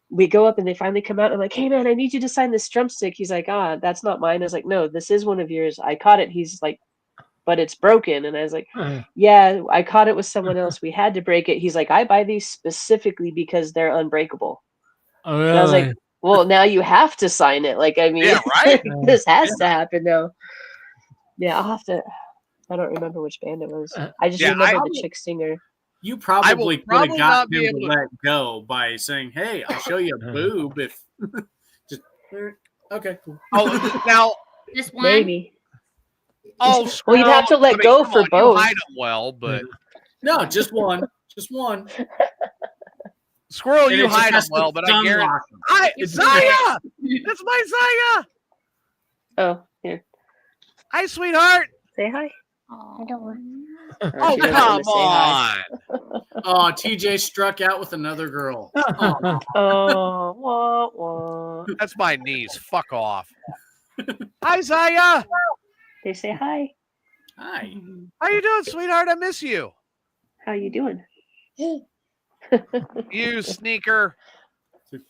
we go up, and they finally come out. And I'm like, hey, man, I need you to sign this drumstick. He's like, that's not mine. I was like, no, this is one of yours. I caught it. He's like, but it's broken. And I was like, yeah, I caught it with someone else. We had to break it. He's like, I buy these specifically because they're unbreakable. Oh, really? And I was like, well, now you have to sign it. Like, I mean, yeah, right? This has to happen now. Yeah, I'll have to. I don't remember which band it was. I just remember the chick singer. You probably could have got him to let go by saying, hey, I'll show you a boob if just okay. Oh, now just one? Maybe. Oh, well, you'd have to let go for both. You hide them well, but no, just one. Just one. Squirrel, you hide them well, but I guarantee. Hi, Zaya! That's my Zaya! Oh, here. Hi, sweetheart. Say hi. I don't want. Oh, come on. Oh, TJ struck out with another girl. Oh, wah, wah. That's my niece. Fuck off. Hi, Zaya. They say hi. Hi. How you doing, sweetheart? I miss you. How you doing? You sneaker.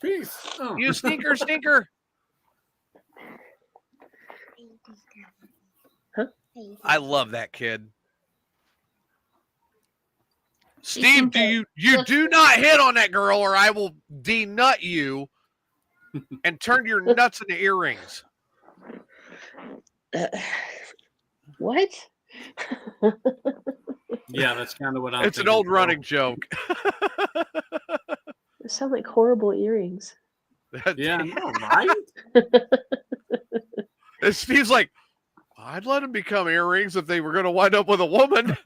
Peace. Oh. You stinker. Huh? I love that kid. Steve, you do not hit on that girl or I will denut you and turn your nuts into earrings. What? Yeah, that's kind of what I'm It's an old running joke. They sound like horrible earrings. Yeah, right? And Steve's like, I'd let them become earrings if they were going to wind up with a woman.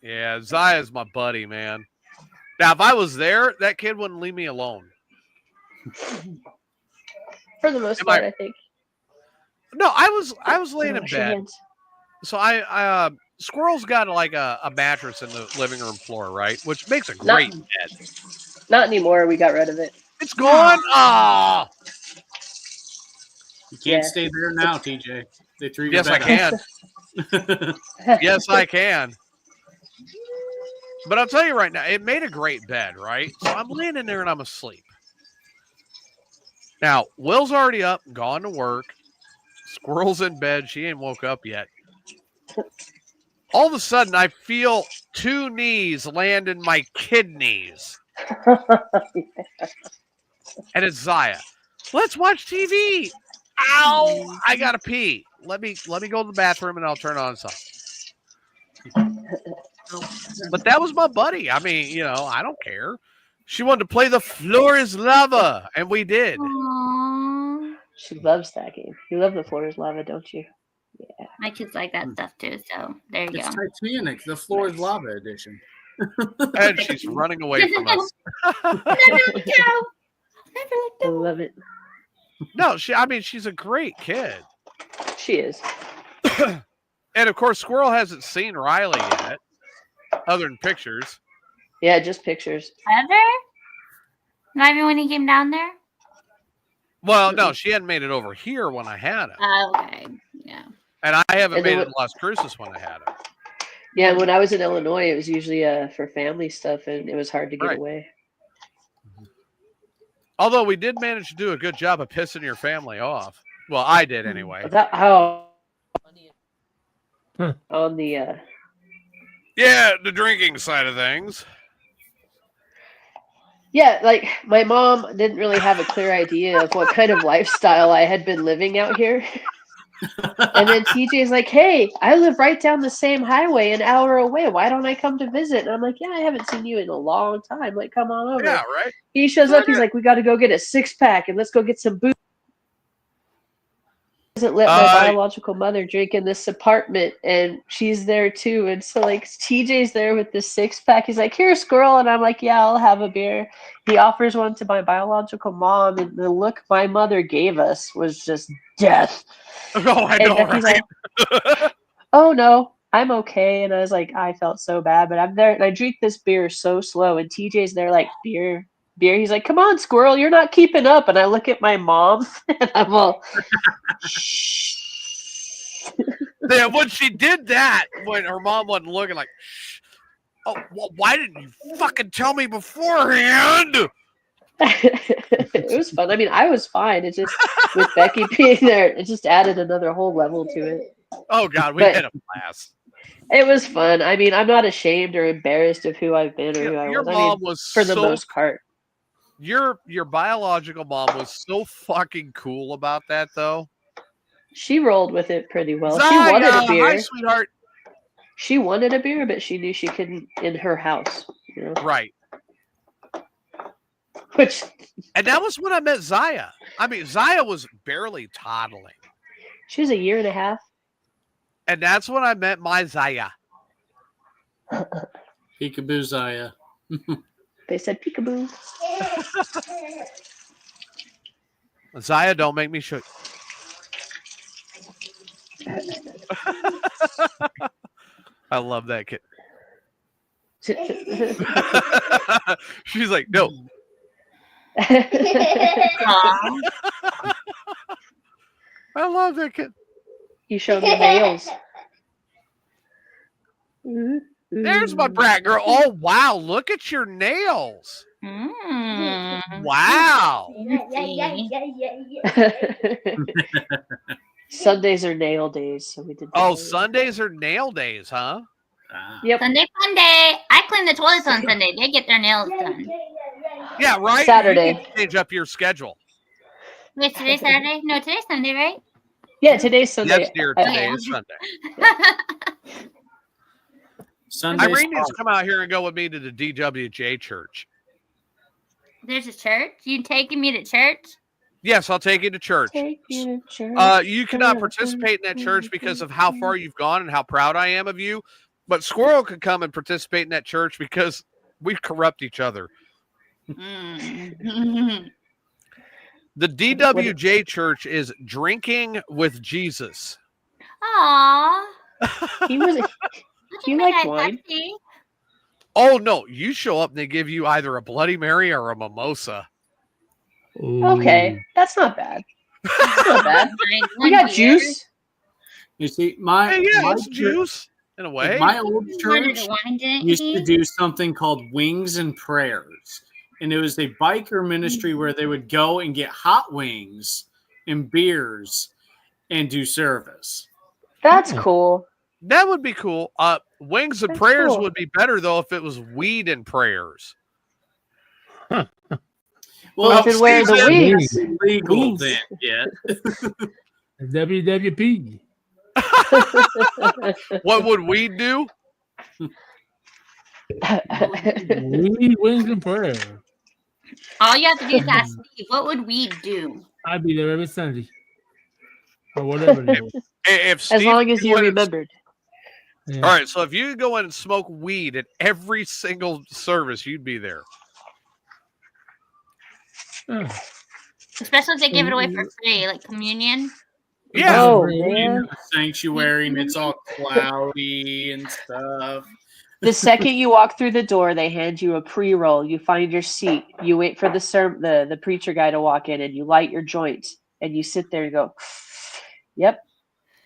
Yeah, Zaya's my buddy, man. Now, if I was there, that kid wouldn't leave me alone. For the most part, I think. No, I was laying in bed. So I Squirrel's got like a mattress in the living room floor, right? Which makes a great bed. Not anymore. We got rid of it. It's gone. Oh. You can't stay there now, TJ. They threw your Yes, I can. Yes, I can. But I'll tell you right now, it made a great bed, right? So I'm laying in there and I'm asleep. Now, Will's already up, gone to work. Squirrel's in bed. She ain't woke up yet. All of a sudden, I feel 2 knees land in my kidneys. And it's Zaya. Let's watch TV. Ow! I gotta pee. Let me go to the bathroom and I'll turn on something. But that was my buddy. I mean, I don't care. She wanted to play The Floor is Lava, and we did. Aww. She loves that game. You love The Floor is Lava, don't you? Yeah. My kids like that stuff too, so there you go. It's Titanic, The Floor is Lava edition. And she's running away from us. Never let go. I love it. No, she's a great kid. She is. And of course, Squirrel hasn't seen Riley yet, other than pictures. Yeah, just pictures. Ever? Not even when he came down there? Well, no, she hadn't made it over here when I had him. Okay, yeah. And I haven't made it in Las Cruces when I had him. Yeah, when I was in Illinois, it was usually for family stuff, and it was hard to get away. Although we did manage to do a good job of pissing your family off. Well, I did anyway. On the yeah, the drinking side of things. Yeah, like my mom didn't really have a clear idea of what kind of lifestyle I had been living out here. And then TJ's like, hey, I live right down the same highway an hour away. Why don't I come to visit? And I'm like, yeah, I haven't seen you in a long time. Like, come on over. Yeah, right. He shows up. He's like, we got to go get a 6-pack and let's go get some booze. Doesn't let my biological mother drink in this apartment, and she's there too. And so, like, TJ's there with this 6-pack. He's like, here, Squirrel. And I'm like, yeah, I'll have a beer. He offers one to my biological mom, and the look my mother gave us was just death. Oh, I know, right? Like, oh, no, I'm okay. And I was like, I felt so bad, but I'm there, and I drink this beer so slow, and TJ's there like, beer. He's like, come on, Squirrel, you're not keeping up. And I look at my mom, and I'm all, shh. Yeah, when she did that, when her mom wasn't looking, like, shh. Oh, well, why didn't you fucking tell me beforehand? It was fun. I mean, I was fine. It's just with Becky being there, it just added another whole level to it. Oh, God, we had a blast. It was fun. I mean, I'm not ashamed or embarrassed of who I've been or who I was. Your mom was for the most part. Your biological mom was so fucking cool about that, though. She rolled with it pretty well. Zaya, she wanted a beer. Hi, sweetheart. She wanted a beer, but she knew she couldn't in her house. You know? Right. And that was when I met Zaya. I mean, Zaya was barely toddling. She was 1.5 years. And that's when I met my Zaya. Peekaboo Zaya. They said peekaboo. Zaya, don't make me shoot. I love that kid. She's like, no. I love that kid. You showed me nails. There's my brat girl. Oh, wow. Look at your nails. Wow. Sundays are nail days, so we did. Sundays are nail days, huh? Yep. Sunday fun day. I clean the toilets on Sunday. They get their nails done. Yeah, right. Saturday. You can change up your schedule. Wait, today's Saturday? No, today's Sunday, right? Yeah, today's Sunday. Yes, dear. Today is Sunday. Irene needs to come out here and go with me to the DWJ church. There's a church? You taking me to church? Yes, I'll take you to church. You cannot participate in that church because of how far you've gone and how proud I am of you. But Squirrel could come and participate in that church because we corrupt each other. The DWJ church is drinking with Jesus. Aww. He liked wine. Oh, no. You show up and they give you either a Bloody Mary or a mimosa. Okay. That's not bad. That's not bad. We got juice. You see, my juice in a way. My old church used to do something called Wings and Prayers. And it was a biker ministry where they would go and get hot wings and beers and do service. That's cool. That would be cool. Wings and Prayers would be better, though, if it was weed and prayers. Well, then where are the wings? Legal then, yeah. WWP. What would weed do? Weed, wings, and prayer. All you have to do is ask Steve, what would we do? I'd be there every Sunday. Or whatever. As long as you remembered. Yeah. All right, so if you could go in and smoke weed at every single service, you'd be there. Especially if they give it away for free, like communion. Yeah. Oh, man. The sanctuary, and it's all cloudy and stuff. The second you walk through the door, they hand you a pre-roll. You find your seat. You wait for the preacher guy to walk in, and you light your joints, and you sit there and go, "Yep."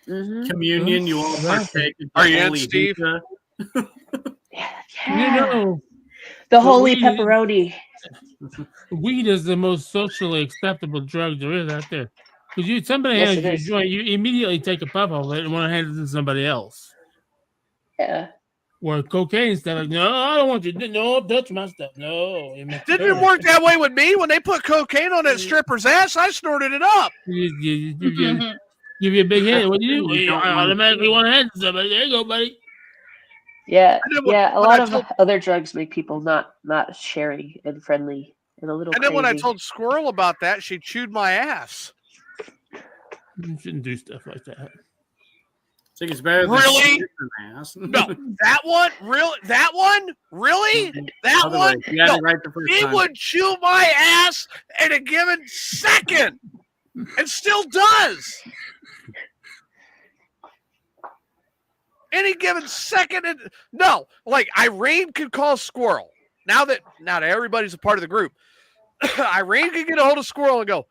Mm-hmm. Communion, you all partake. Are you in, Steve? Yeah. You know, the holy pepperoni. Weed is the most socially acceptable drug there is out there. Because somebody Yes, hands it you a is. joint, you immediately take a puff of it and want to hand it to somebody else. Yeah. Where cocaine stuff, like, no, I don't want you to. No, touch my stuff. No. Didn't it work that way with me? When they put cocaine on that stripper's ass, I snorted it up. You give you a big hand. What do you do? You automatically want to hand it to somebody. There you go, buddy. Yeah, a lot of other drugs make people not sharing and friendly and a little. And then when I told Squirrel about that, she chewed my ass. You shouldn't do stuff like that. I think it's better than really? Ass. No, that one, really? That one, really? That one? No, right the first he time. would chew my ass in a given second, and still does. Any given second, no, like Irene could call Squirrel. Now that everybody's a part of the group, Irene could get a hold of Squirrel and go,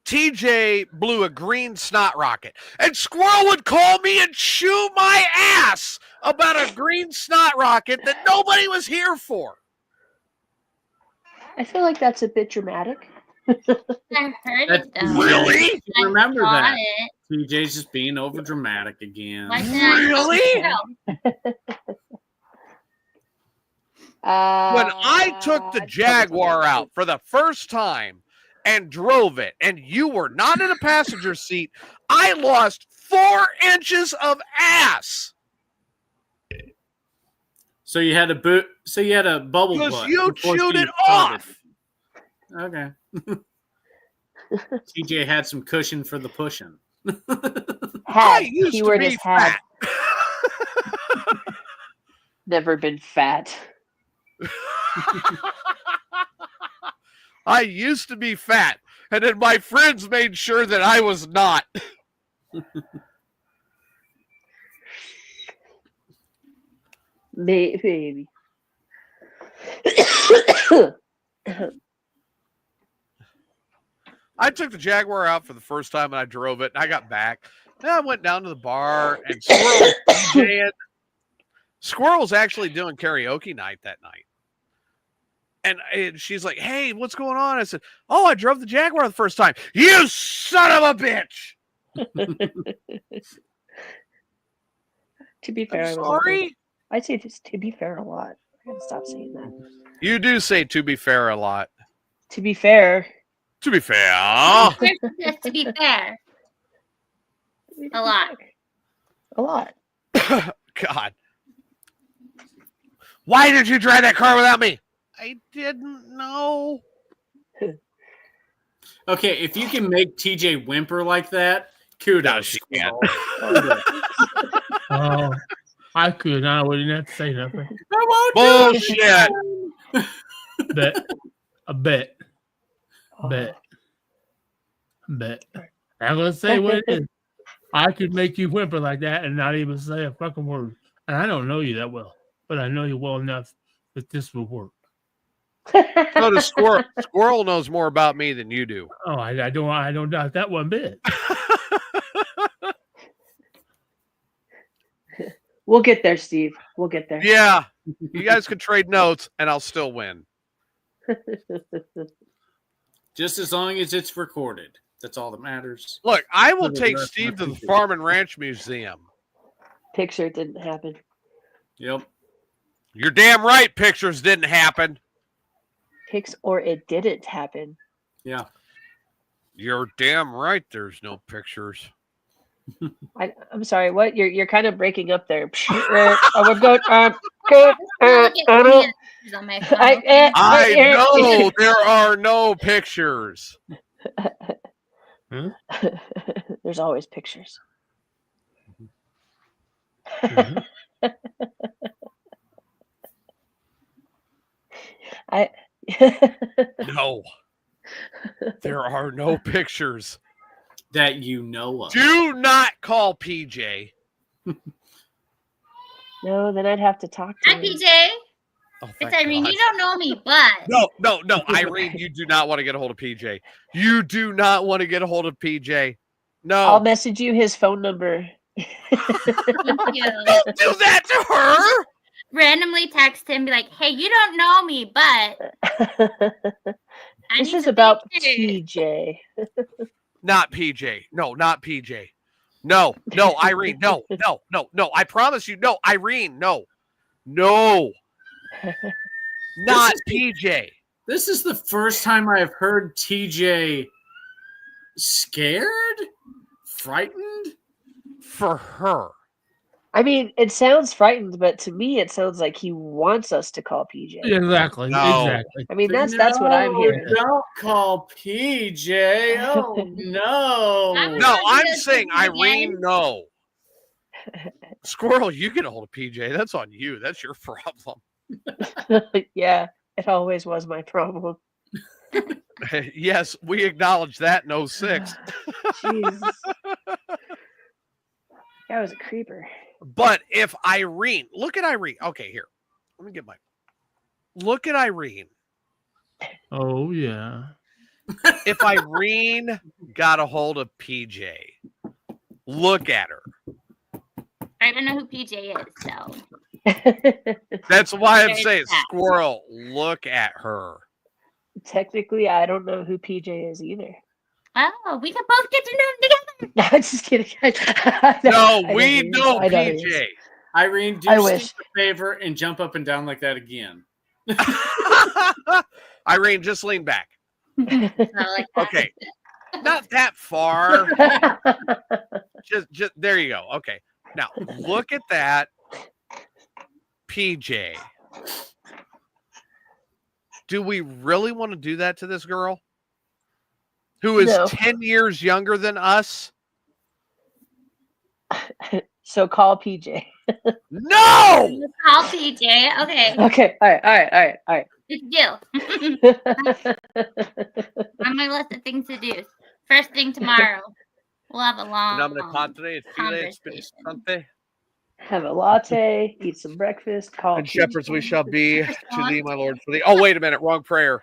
TJ blew a green snot rocket, and Squirrel would call me and chew my ass about a green snot rocket that nobody was here for. I feel like that's a bit dramatic. I heard it though. Really? Remember that. TJ's just being over dramatic again. Really? When I took the Jaguar out for the first time and drove it, and you were not in a passenger seat, I lost 4 inches of ass. So you had a boot. So you had a bubble butt. Because you chewed it off. Okay. TJ had some cushion for the pushing. Had. Keyword is had. Never been fat. I used to be fat, and then my friends made sure that I was not. Maybe. I took the Jaguar out for the first time, and I drove it, and I got back. Then I went down to the bar, and Squirrel was actually doing karaoke night that night. And she's like, hey, what's going on? I said, oh, I drove the Jaguar the first time. You son of a bitch! To be fair, I'm sorry? I say just to be fair a lot. I gotta stop saying that. You do say to be fair a lot. To be fair. To be fair. To be fair. A lot. A lot. God. Why did you drive that car without me? I didn't know. Okay, if you can make TJ whimper like that, kudos. Oh, I could. I wouldn't have to say nothing. Bullshit. Bet. I'm gonna say what it is. I could make you whimper like that and not even say a fucking word. And I don't know you that well, but I know you well enough that this will work. So does Squirrel. Squirrel knows more about me than you do. Oh, I don't doubt that one bit. We'll get there, Steve. We'll get there. Yeah. You guys can trade notes and I'll still win. Just as long as it's recorded. That's all that matters. Look, I will take Steve to the Farm and Ranch Museum. Picture didn't happen. Yep. You're damn right pictures didn't happen. Or it didn't happen. Yeah. You're damn right there's no pictures. I'm sorry, what? You're kind of breaking up there. I know there are no pictures. There's always pictures. No. There are no pictures. that you know of. Do not call PJ. No, then I'd have to talk to Hi, him. PJ. Oh, It's Irene. You don't know me, but no, Irene, you do not want to get a hold of PJ. You do not want to get a hold of PJ. No, I'll message you his phone number. thank you. Don't do that to her. Randomly text him, be like, "Hey, you don't know me, but This is about PJ. Not PJ. No, not PJ. No, Irene. No. I promise you. No, Irene. No. Not PJ. This is the first time I have heard TJ scared, frightened for her. I mean, it sounds frightened, but to me, it sounds like he wants us to call PJ. Exactly. No. Exactly. I mean, that's what I'm hearing. Don't call PJ. Oh no. No, I'm saying Irene. No. Squirrel, you get a hold of PJ. That's on you. That's your problem. Yeah, it always was my problem. Yes, we acknowledge that in 06. Jesus. That was a creeper. But if Irene, look at Irene. Okay, here. Let me get my. Look at Irene. Oh, yeah. If Irene got a hold of PJ, look at her. I don't know who PJ is, so. That's why I'm saying, Squirrel, look at her. Technically, I don't know who PJ is either. Oh, we can both get to know him together. No, I'm just kidding. No, we know PJ. Irene, do us a favor and jump up and down like that again. Irene, just lean back. Like that. Okay. Not that far. just there you go. Okay. Now look at that. PJ. Do we really want to do that to this girl? Who is 10 years younger than us? So call PJ. No! Call PJ. Okay. Okay. All right. Good deal. On my list of things to do. First thing tomorrow. We'll have a long conversation. Have a latte, eat some breakfast, call and shepherds we shall be to thee, my Lord, for thee. Oh, wait a minute, wrong prayer.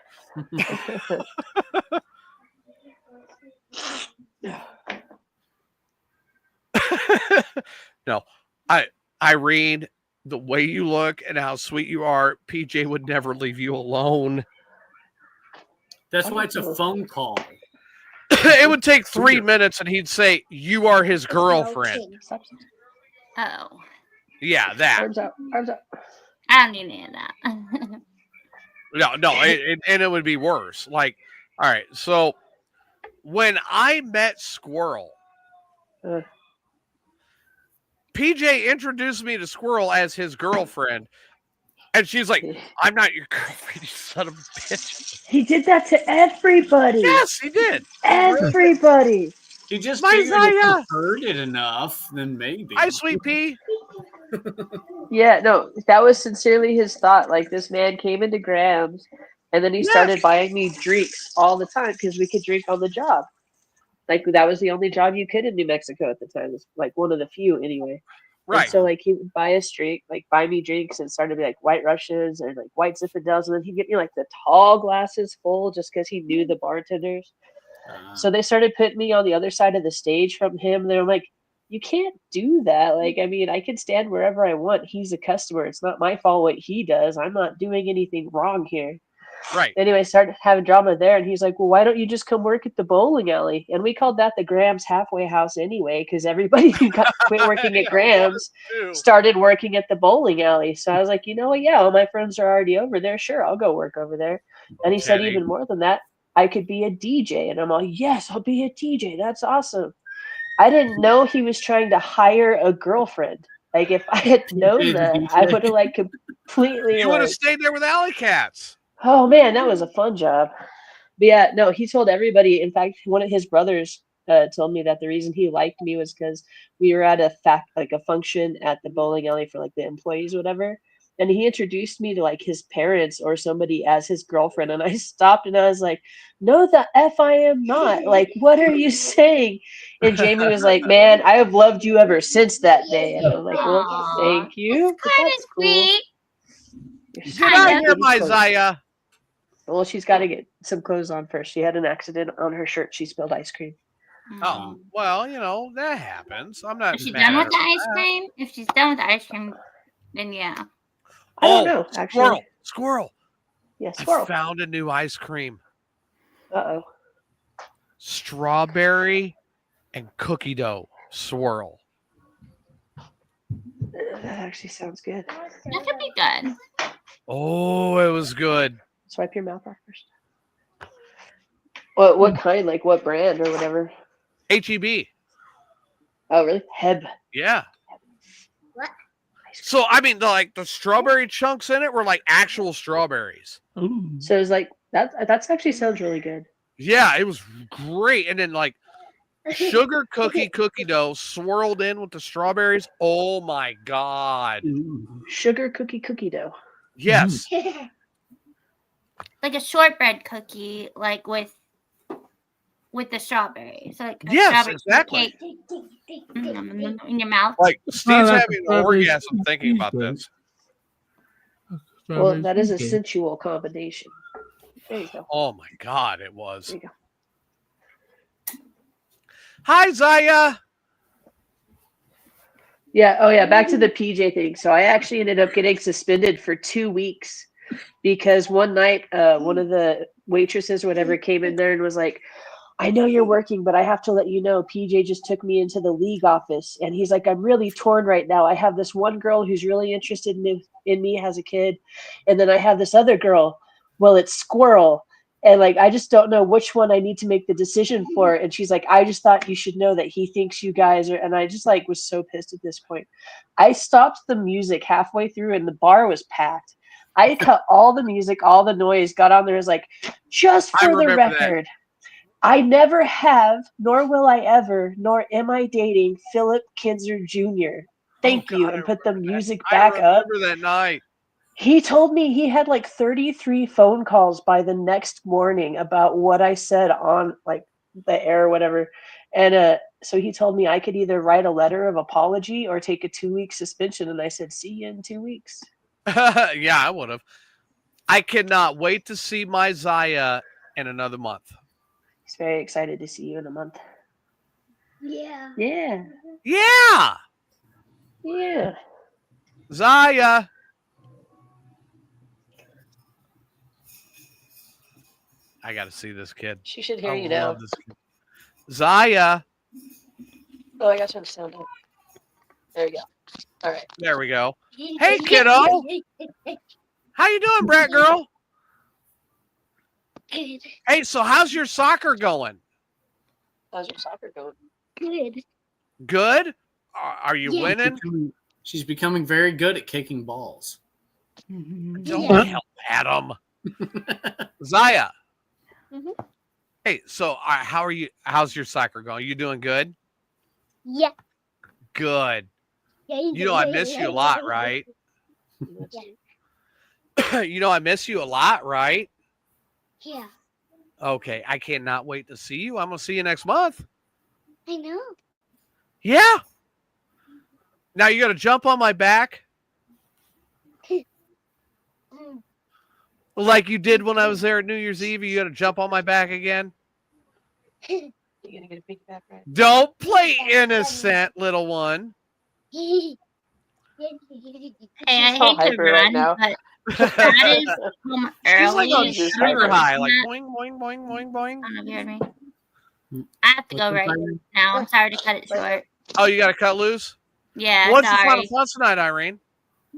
No, Irene, the way you look and how sweet you are, PJ would never leave you alone. That's why it's a phone call. It would take 3 minutes and he'd say, "You are his girlfriend." Oh. Yeah, that. Arms up. I don't need any of that. No, and it would be worse. Like, all right, so when I met Squirrel, PJ introduced me to Squirrel as his girlfriend, and she's like, "I'm not your girlfriend, you son of a bitch." He did that to everybody. Yes, he did. Everybody. He just figured if you heard it enough, then maybe. Hi, sweet pea. Yeah, no, that was sincerely his thought. Like, this man came into Graham's, and then he started buying me drinks all the time because we could drink on the job. Like, that was the only job you could in New Mexico at the time. It was like one of the few anyway. Right. And so, like, he would buy us drink, like, buy me drinks, and started to be like White Russians or like White Zinfandels, and then he'd get me like the tall glasses full just because he knew the bartenders. So they started putting me on the other side of the stage from him. They're like, "You can't do that. Like, I mean, I can stand wherever I want. He's a customer. It's not my fault what he does. I'm not doing anything wrong here." Right. Anyway, started having drama there, and he's like, "Well, why don't you just come work at the bowling alley?" And we called that the Graham's halfway house anyway, because everybody who quit working at Graham's started working at the bowling alley. So I was like, you know what? Yeah, all my friends are already over there. Sure, I'll go work over there. And he said even more than that, I could be a DJ. And I'm all, yes, I'll be a DJ. That's awesome. I didn't know he was trying to hire a girlfriend. Like, if I had known that, I would have like completely. You would have stayed there with Alley Cats. Oh man, that was a fun job. But yeah, no, he told everybody. In fact, one of his brothers told me that the reason he liked me was because we were at a function at the bowling alley for like the employees, or whatever. and he introduced me to like his parents or somebody as his girlfriend, and I stopped and I was like, no, the F I am not. Like, what are you saying? And Jamie was like, man, I have loved you ever since that day. And I'm like, well, thank you. That's cool. Get out here, my Zaya. Well, she's got to get some clothes on first. She had an accident on her shirt. She spilled ice cream. Oh, well, that happens. I'm not. Is she done with the ice cream? If she's done with the ice cream, then yeah. I don't know. Actually, squirrel. Yeah, squirrel. I found a new ice cream. Uh-oh. Strawberry and cookie dough swirl. That actually sounds good. That could be good. Oh, it was good. Swipe your mouth off first. What kind? Like what brand or whatever? HEB. Oh, really? Heb. Yeah. What? So, I mean, the strawberry chunks in it were like actual strawberries. Ooh. So it was like, that's actually sounds really good. Yeah, it was great. And then like sugar cookie dough swirled in with the strawberries. Oh my God. Sugar cookie dough. Yes. Like a shortbread cookie, like with the strawberry. So like yes, exactly. Cake in your mouth. Like Steve's having an orgasm thinking about this. Well, that is a sensual combination. There you go. Oh my God, it was. There you go. Hi, Zaya. Yeah. Oh, yeah. Back to the PJ thing. So I actually ended up getting suspended for 2 weeks because one night, one of the waitresses or whatever came in there and was like, I know you're working, but I have to let you know, PJ just took me into the league office. And he's like, I'm really torn right now. I have this one girl who's really interested in me, has a kid. And then I have this other girl. Well, it's Squirrel. And like, I just don't know which one I need to make the decision for. And she's like, I just thought you should know that he thinks you guys are. And I just like was so pissed at this point. I stopped the music halfway through and the bar was packed. I cut all the music, all the noise, got on there. Was like, just for the record, I never have, nor will I ever, nor am I dating Philip Kinzer Jr. Thank you. And put the music back up. I remember that night. He told me he had like 33 phone calls by the next morning about what I said on like the air or whatever. And so he told me I could either write a letter of apology or take a 2-week suspension. And I said, see you in 2 weeks. Yeah, I would have. I cannot wait to see my Zaya in another month. He's very excited to see you in a month. Yeah. Yeah. Yeah. Yeah. Zaya. I got to see this kid. She should hear you now. Zaya. Oh, I got to turn the sound up. There we go. All right. There we go. Hey, kiddo. How you doing, brat girl? Good. Hey, so how's your soccer going? How's your soccer going? Good. Good? Are you winning? She's becoming very good at kicking balls. Don't help Adam. Zaya. Mm-hmm. Hey, so how are you? How's your soccer going? You doing good? Yeah. Good. You know I miss you a lot, right? Yeah. You know I miss you a lot, right? Yeah. Okay, I cannot wait to see you. I'm gonna see you next month. I know. Yeah. Now you gotta jump on my back. Like you did when I was there at New Year's Eve. You gotta jump on my back again. You gonna get a big back right? Don't play innocent, little one. Hey, I hate to run, right now. but that is home early. She's like on sugar high, like boing, boing, boing, boing, boing. I don't know if you heard me. I have to go right now. I'm sorry to cut it short. Oh, you gotta cut loose? Yeah, What's sorry. your final thoughts tonight, Irene?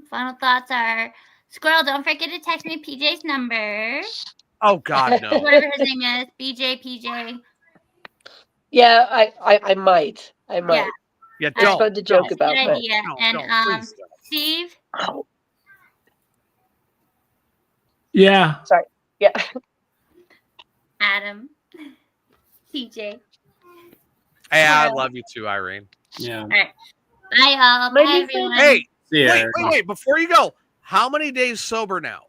Final thoughts are, Squirrel, don't forget to text me PJ's number. Oh, God, no. Whatever his name is. PJ. Yeah, I might. I might. Yeah, It's don't. fun to joke about. Good But idea. And Steve? Yeah. Sorry. Yeah. Adam. PJ. Hey, I love you too, Irene. Yeah. All right. Bye, y'all. Bye, everyone. Hey, Yeah. wait. Before you go, how many days sober now?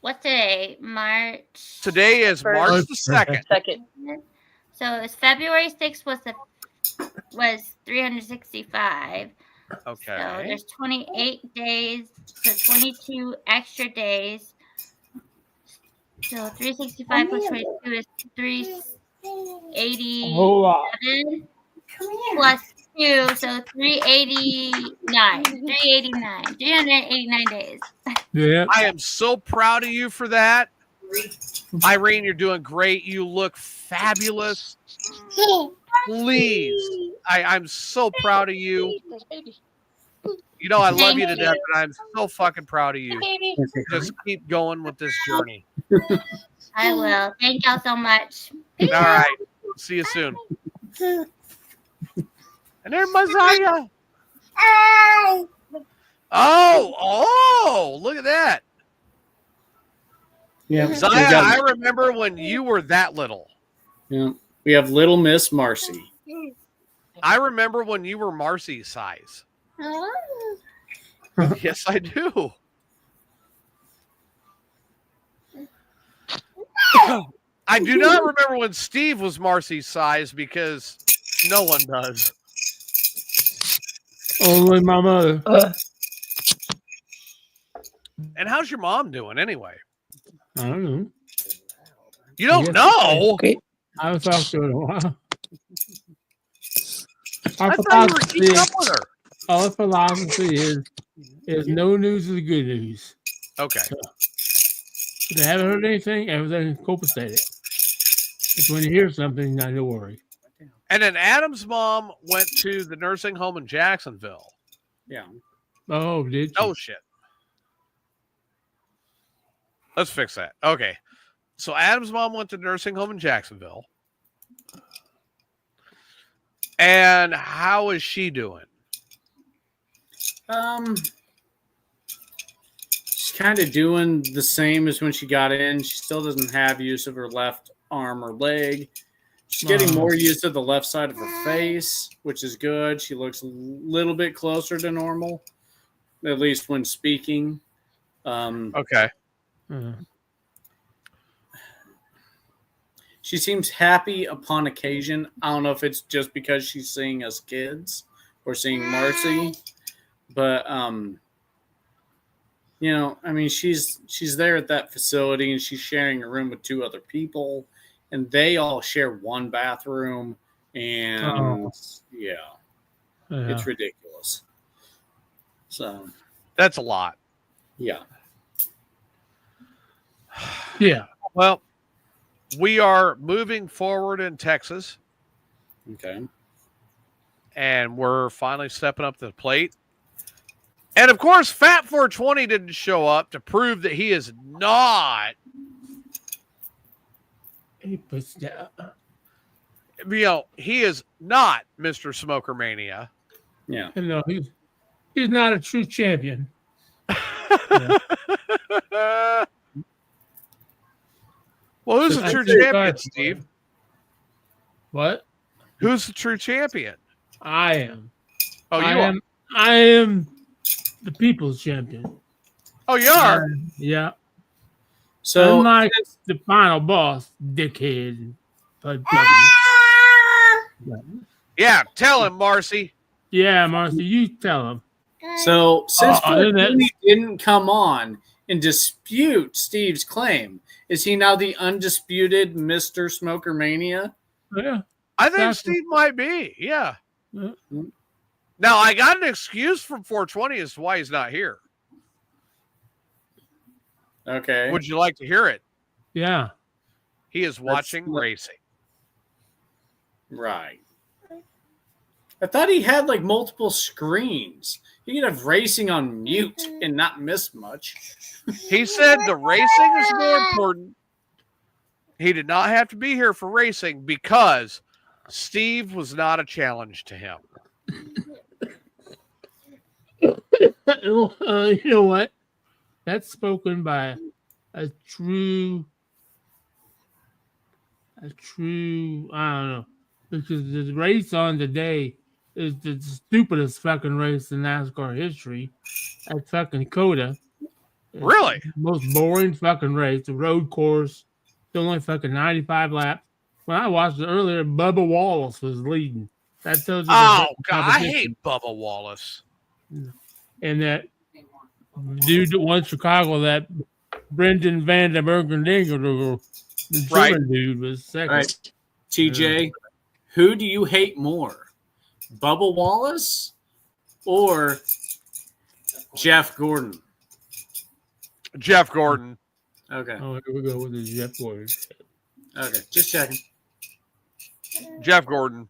What's today? March. Today is March the 2nd. So it's February 6th was 365. Okay. So there's 28 days. So 22 extra days. So 365 plus 22 is 387 plus 2, so 389 days. Yeah. I am so proud of you for that. Irene, you're doing great. You look fabulous. Please. I'm so proud of you. You know, I love you to death, and I'm so fucking proud of you. Just keep going with this journey. I will. Thank y'all so much. All right. See you soon. And there's Messiah. Oh, look at that. Yeah. Zaya, I remember when you were that little. Yeah. We have little Miss Marcy. I remember when you were Marcy's size. Yes, I do. I do not remember when Steve was Marcy's size because no one does. Only my mother. And how's your mom doing anyway? I don't know. You don't know? I haven't talked to her in a while. I thought you were keeping up with her. Our philosophy is no news is good news. Okay. So, if they haven't heard anything, everything is copacetic. If when you hear something, not to worry. And then Adam's mom went to the nursing home in Jacksonville. Yeah. Oh, did you? Oh, shit. Let's fix that. Okay. So Adam's mom went to the nursing home in Jacksonville. And how is she doing? She's kind of doing the same as when she got in. She still doesn't have use of her left arm or leg. She's getting more used to the left side of her face, which is good. She looks a little bit closer to normal, at least when speaking. Okay. She seems happy upon occasion. I don't know if it's just because she's seeing us kids or seeing Marcy, but you know, I mean, she's there at that facility and she's sharing a room with 2 other people, and they all share one bathroom, and yeah, it's ridiculous. So that's a lot. Yeah. Yeah. Well, we are moving forward in Texas. Okay. And we're finally stepping up to the plate. And of course, Fat 420 didn't show up to prove that he is not. You know, he is not Mr. Smoker Mania. Yeah. No, he's not a true champion. Well, who's the true champion, Steve? What? Who's the true champion? I am. Oh, you are? I am the people's champion. Oh, you are? Yeah. So, unlike the final boss, dickhead. Yeah, tell him, Marcy. Yeah, Marcy, you tell him. So, since he didn't come on and dispute Steve's claim, is he now the undisputed Mr. Smoker Mania? Yeah. I think Steve might be. Yeah. Now, I got an excuse from 420 as to why he's not here. Okay. Would you like to hear it? Yeah. He is watching racing. Right. I thought he had like multiple screens. He could have racing on mute and not miss much. He said the racing is more important. He did not have to be here for racing because Steve was not a challenge to him. You know what? That's spoken by a true, I don't know, because the race on today is the stupidest fucking race in NASCAR history. That's fucking Coda. It's Really? the most boring fucking race. The road course. It's only fucking 95 laps. When I watched it earlier, Bubba Wallace was leading. That tells you. Oh God, I hate Bubba Wallace. And that dude that won Chicago, that Brendan Van der Bergendingle, the German dude, was second. All right. TJ, who do you hate more, Bubba Wallace or Jeff Gordon? Jeff Gordon. Okay. Oh, here we go with the Jeff Gordon. Okay, just checking. Jeff Gordon.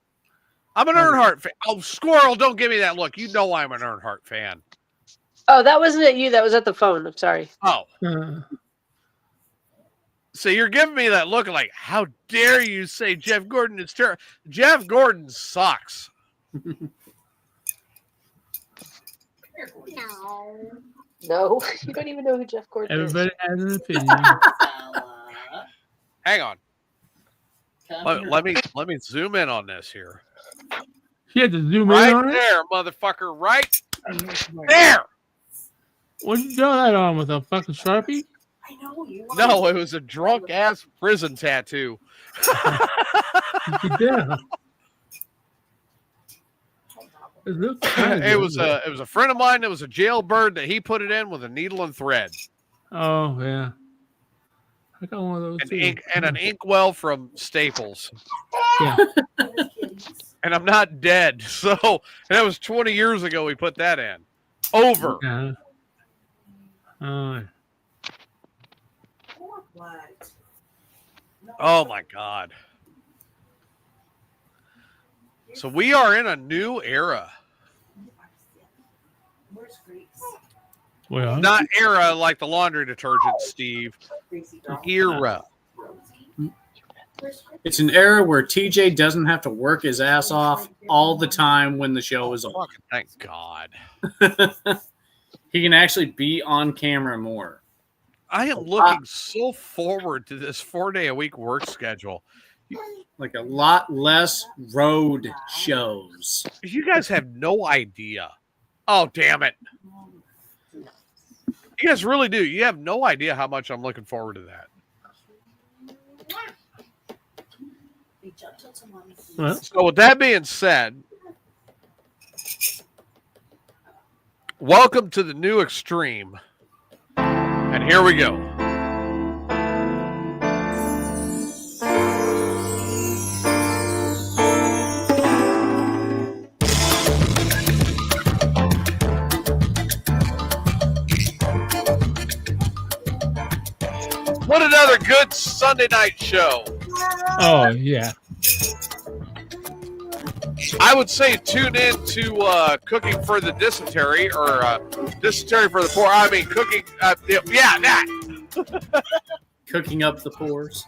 I'm an Earnhardt fan. Oh, Squirrel, don't give me that look. You know I'm an Earnhardt fan. Oh, that wasn't at you. That was at the phone. I'm sorry. Oh. So you're giving me that look like, how dare you say Jeff Gordon is terrible? Jeff Gordon sucks. No, you don't even know who Jeff Gordon is. Everybody has an opinion. Hang on. Let me zoom in on this here. You had to zoom right in on it? there, motherfucker. Right there. What did you draw that on with a fucking Sharpie? I know you. No, it was a drunk ass prison tattoo. Yeah. It was a friend of mine that was a jailbird that he put it in with a needle and thread. Oh yeah. I got one of those too. An inkwell from Staples. Yeah. And I'm not dead. So that was 20 years ago we put that in. Over. Yeah. Oh my God. So we are in a new era. Well, not era like the laundry detergent, Steve. Era. It's an era where TJ doesn't have to work his ass off all the time when the show is on. Thank God. He can actually be on camera more. I am looking so forward to this 4-day-a-week work schedule. Like a lot less road shows. You guys have no idea. Oh, damn it. You guys really do. You have no idea how much I'm looking forward to that. So with that being said, welcome to the new extreme. And here we go. What another good Sunday night show. Oh, yeah. I would say tune in to Cooking for the Dysentery or Dysentery for the Poor. I mean, cooking. Yeah, that. Cooking up the pores.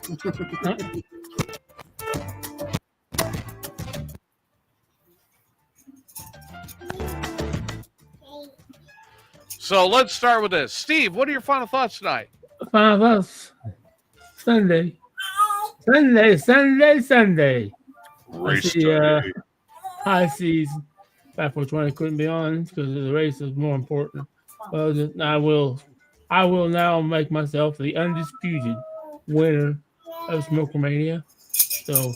So let's start with this. Steve, what are your final thoughts tonight? Final thoughts. Sunday. High seas. 5420 couldn't be on because the race is more important. Well, I will now make myself the undisputed winner of Smokermania. So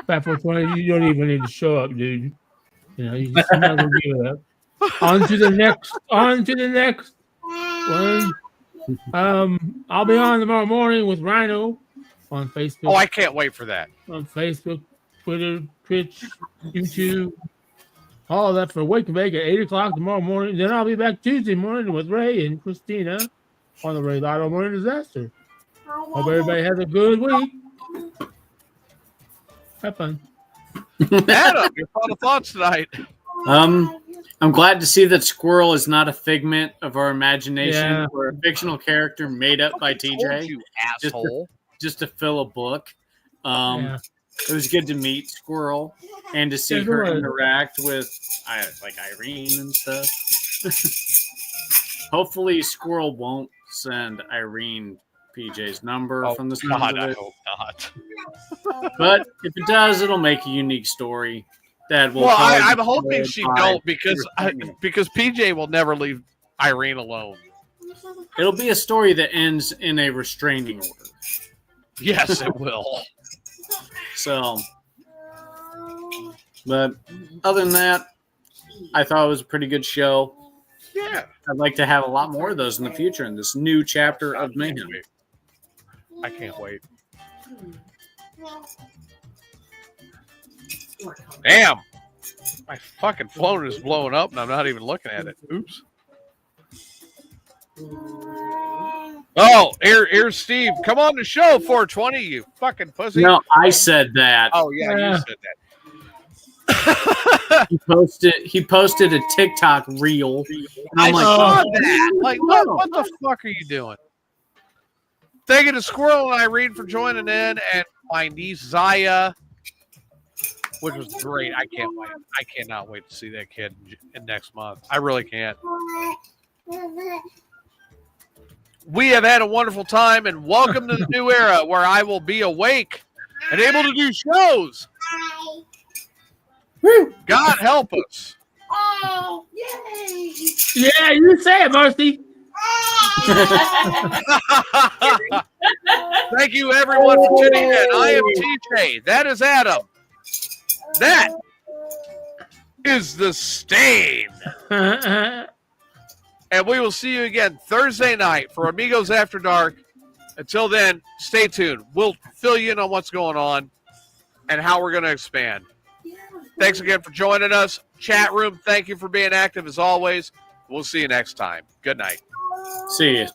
5420, you don't even need to show up, dude. You know, you just never give it up. On to the next one. I'll be on tomorrow morning with Rhino on Facebook. Oh, I can't wait for that. On Facebook, Twitter, Twitch, YouTube, all of that for Wake and Bake at 8 o'clock tomorrow morning. Then I'll be back Tuesday morning with Ray and Christina on the Ray Lotto Morning Disaster. Hope everybody has a good week. Have fun. Adam, your final thoughts tonight. I'm glad to see that Squirrel is not a figment of our imagination. Yeah. Or a fictional character made up by TJ. You asshole. Just to fill a book. Yeah. It was good to meet Squirrel and to see her interact with like Irene and stuff. Hopefully Squirrel won't send Irene PJ's number from the God, I hope not. But if it does, it'll make a unique story. that will. Well, I'm hoping she don't because PJ will never leave Irene alone. It'll be a story that ends in a restraining order. Yes, it will. So, but other than that, I thought it was a pretty good show. Yeah. I'd like to have a lot more of those in the future in this new chapter of Mayhem. I can't wait. Damn. My fucking phone is blowing up and I'm not even looking at it. Oops. Oh, here's Steve. Come on the show, 420, you fucking pussy. No, I said that. Oh, yeah, you said that. He posted a TikTok reel. I saw that. Like, what the fuck are you doing? Thank you to Squirrel and Irene for joining in, and my niece Zaya, which was great. I can't wait. I cannot wait to see that kid in next month. I really can't. We have had a wonderful time, and welcome to the new era where I will be awake and able to do shows. God help us. Oh, yay. Yeah, you say it, Marcy. Thank you, everyone, for tuning in. I am TJ. That is Adam. That is the Stain. And we will see you again Thursday night for Amigos After Dark. Until then, stay tuned. We'll fill you in on what's going on and how we're going to expand. Thanks again for joining us. Chat room, thank you for being active as always. We'll see you next time. Good night. See you.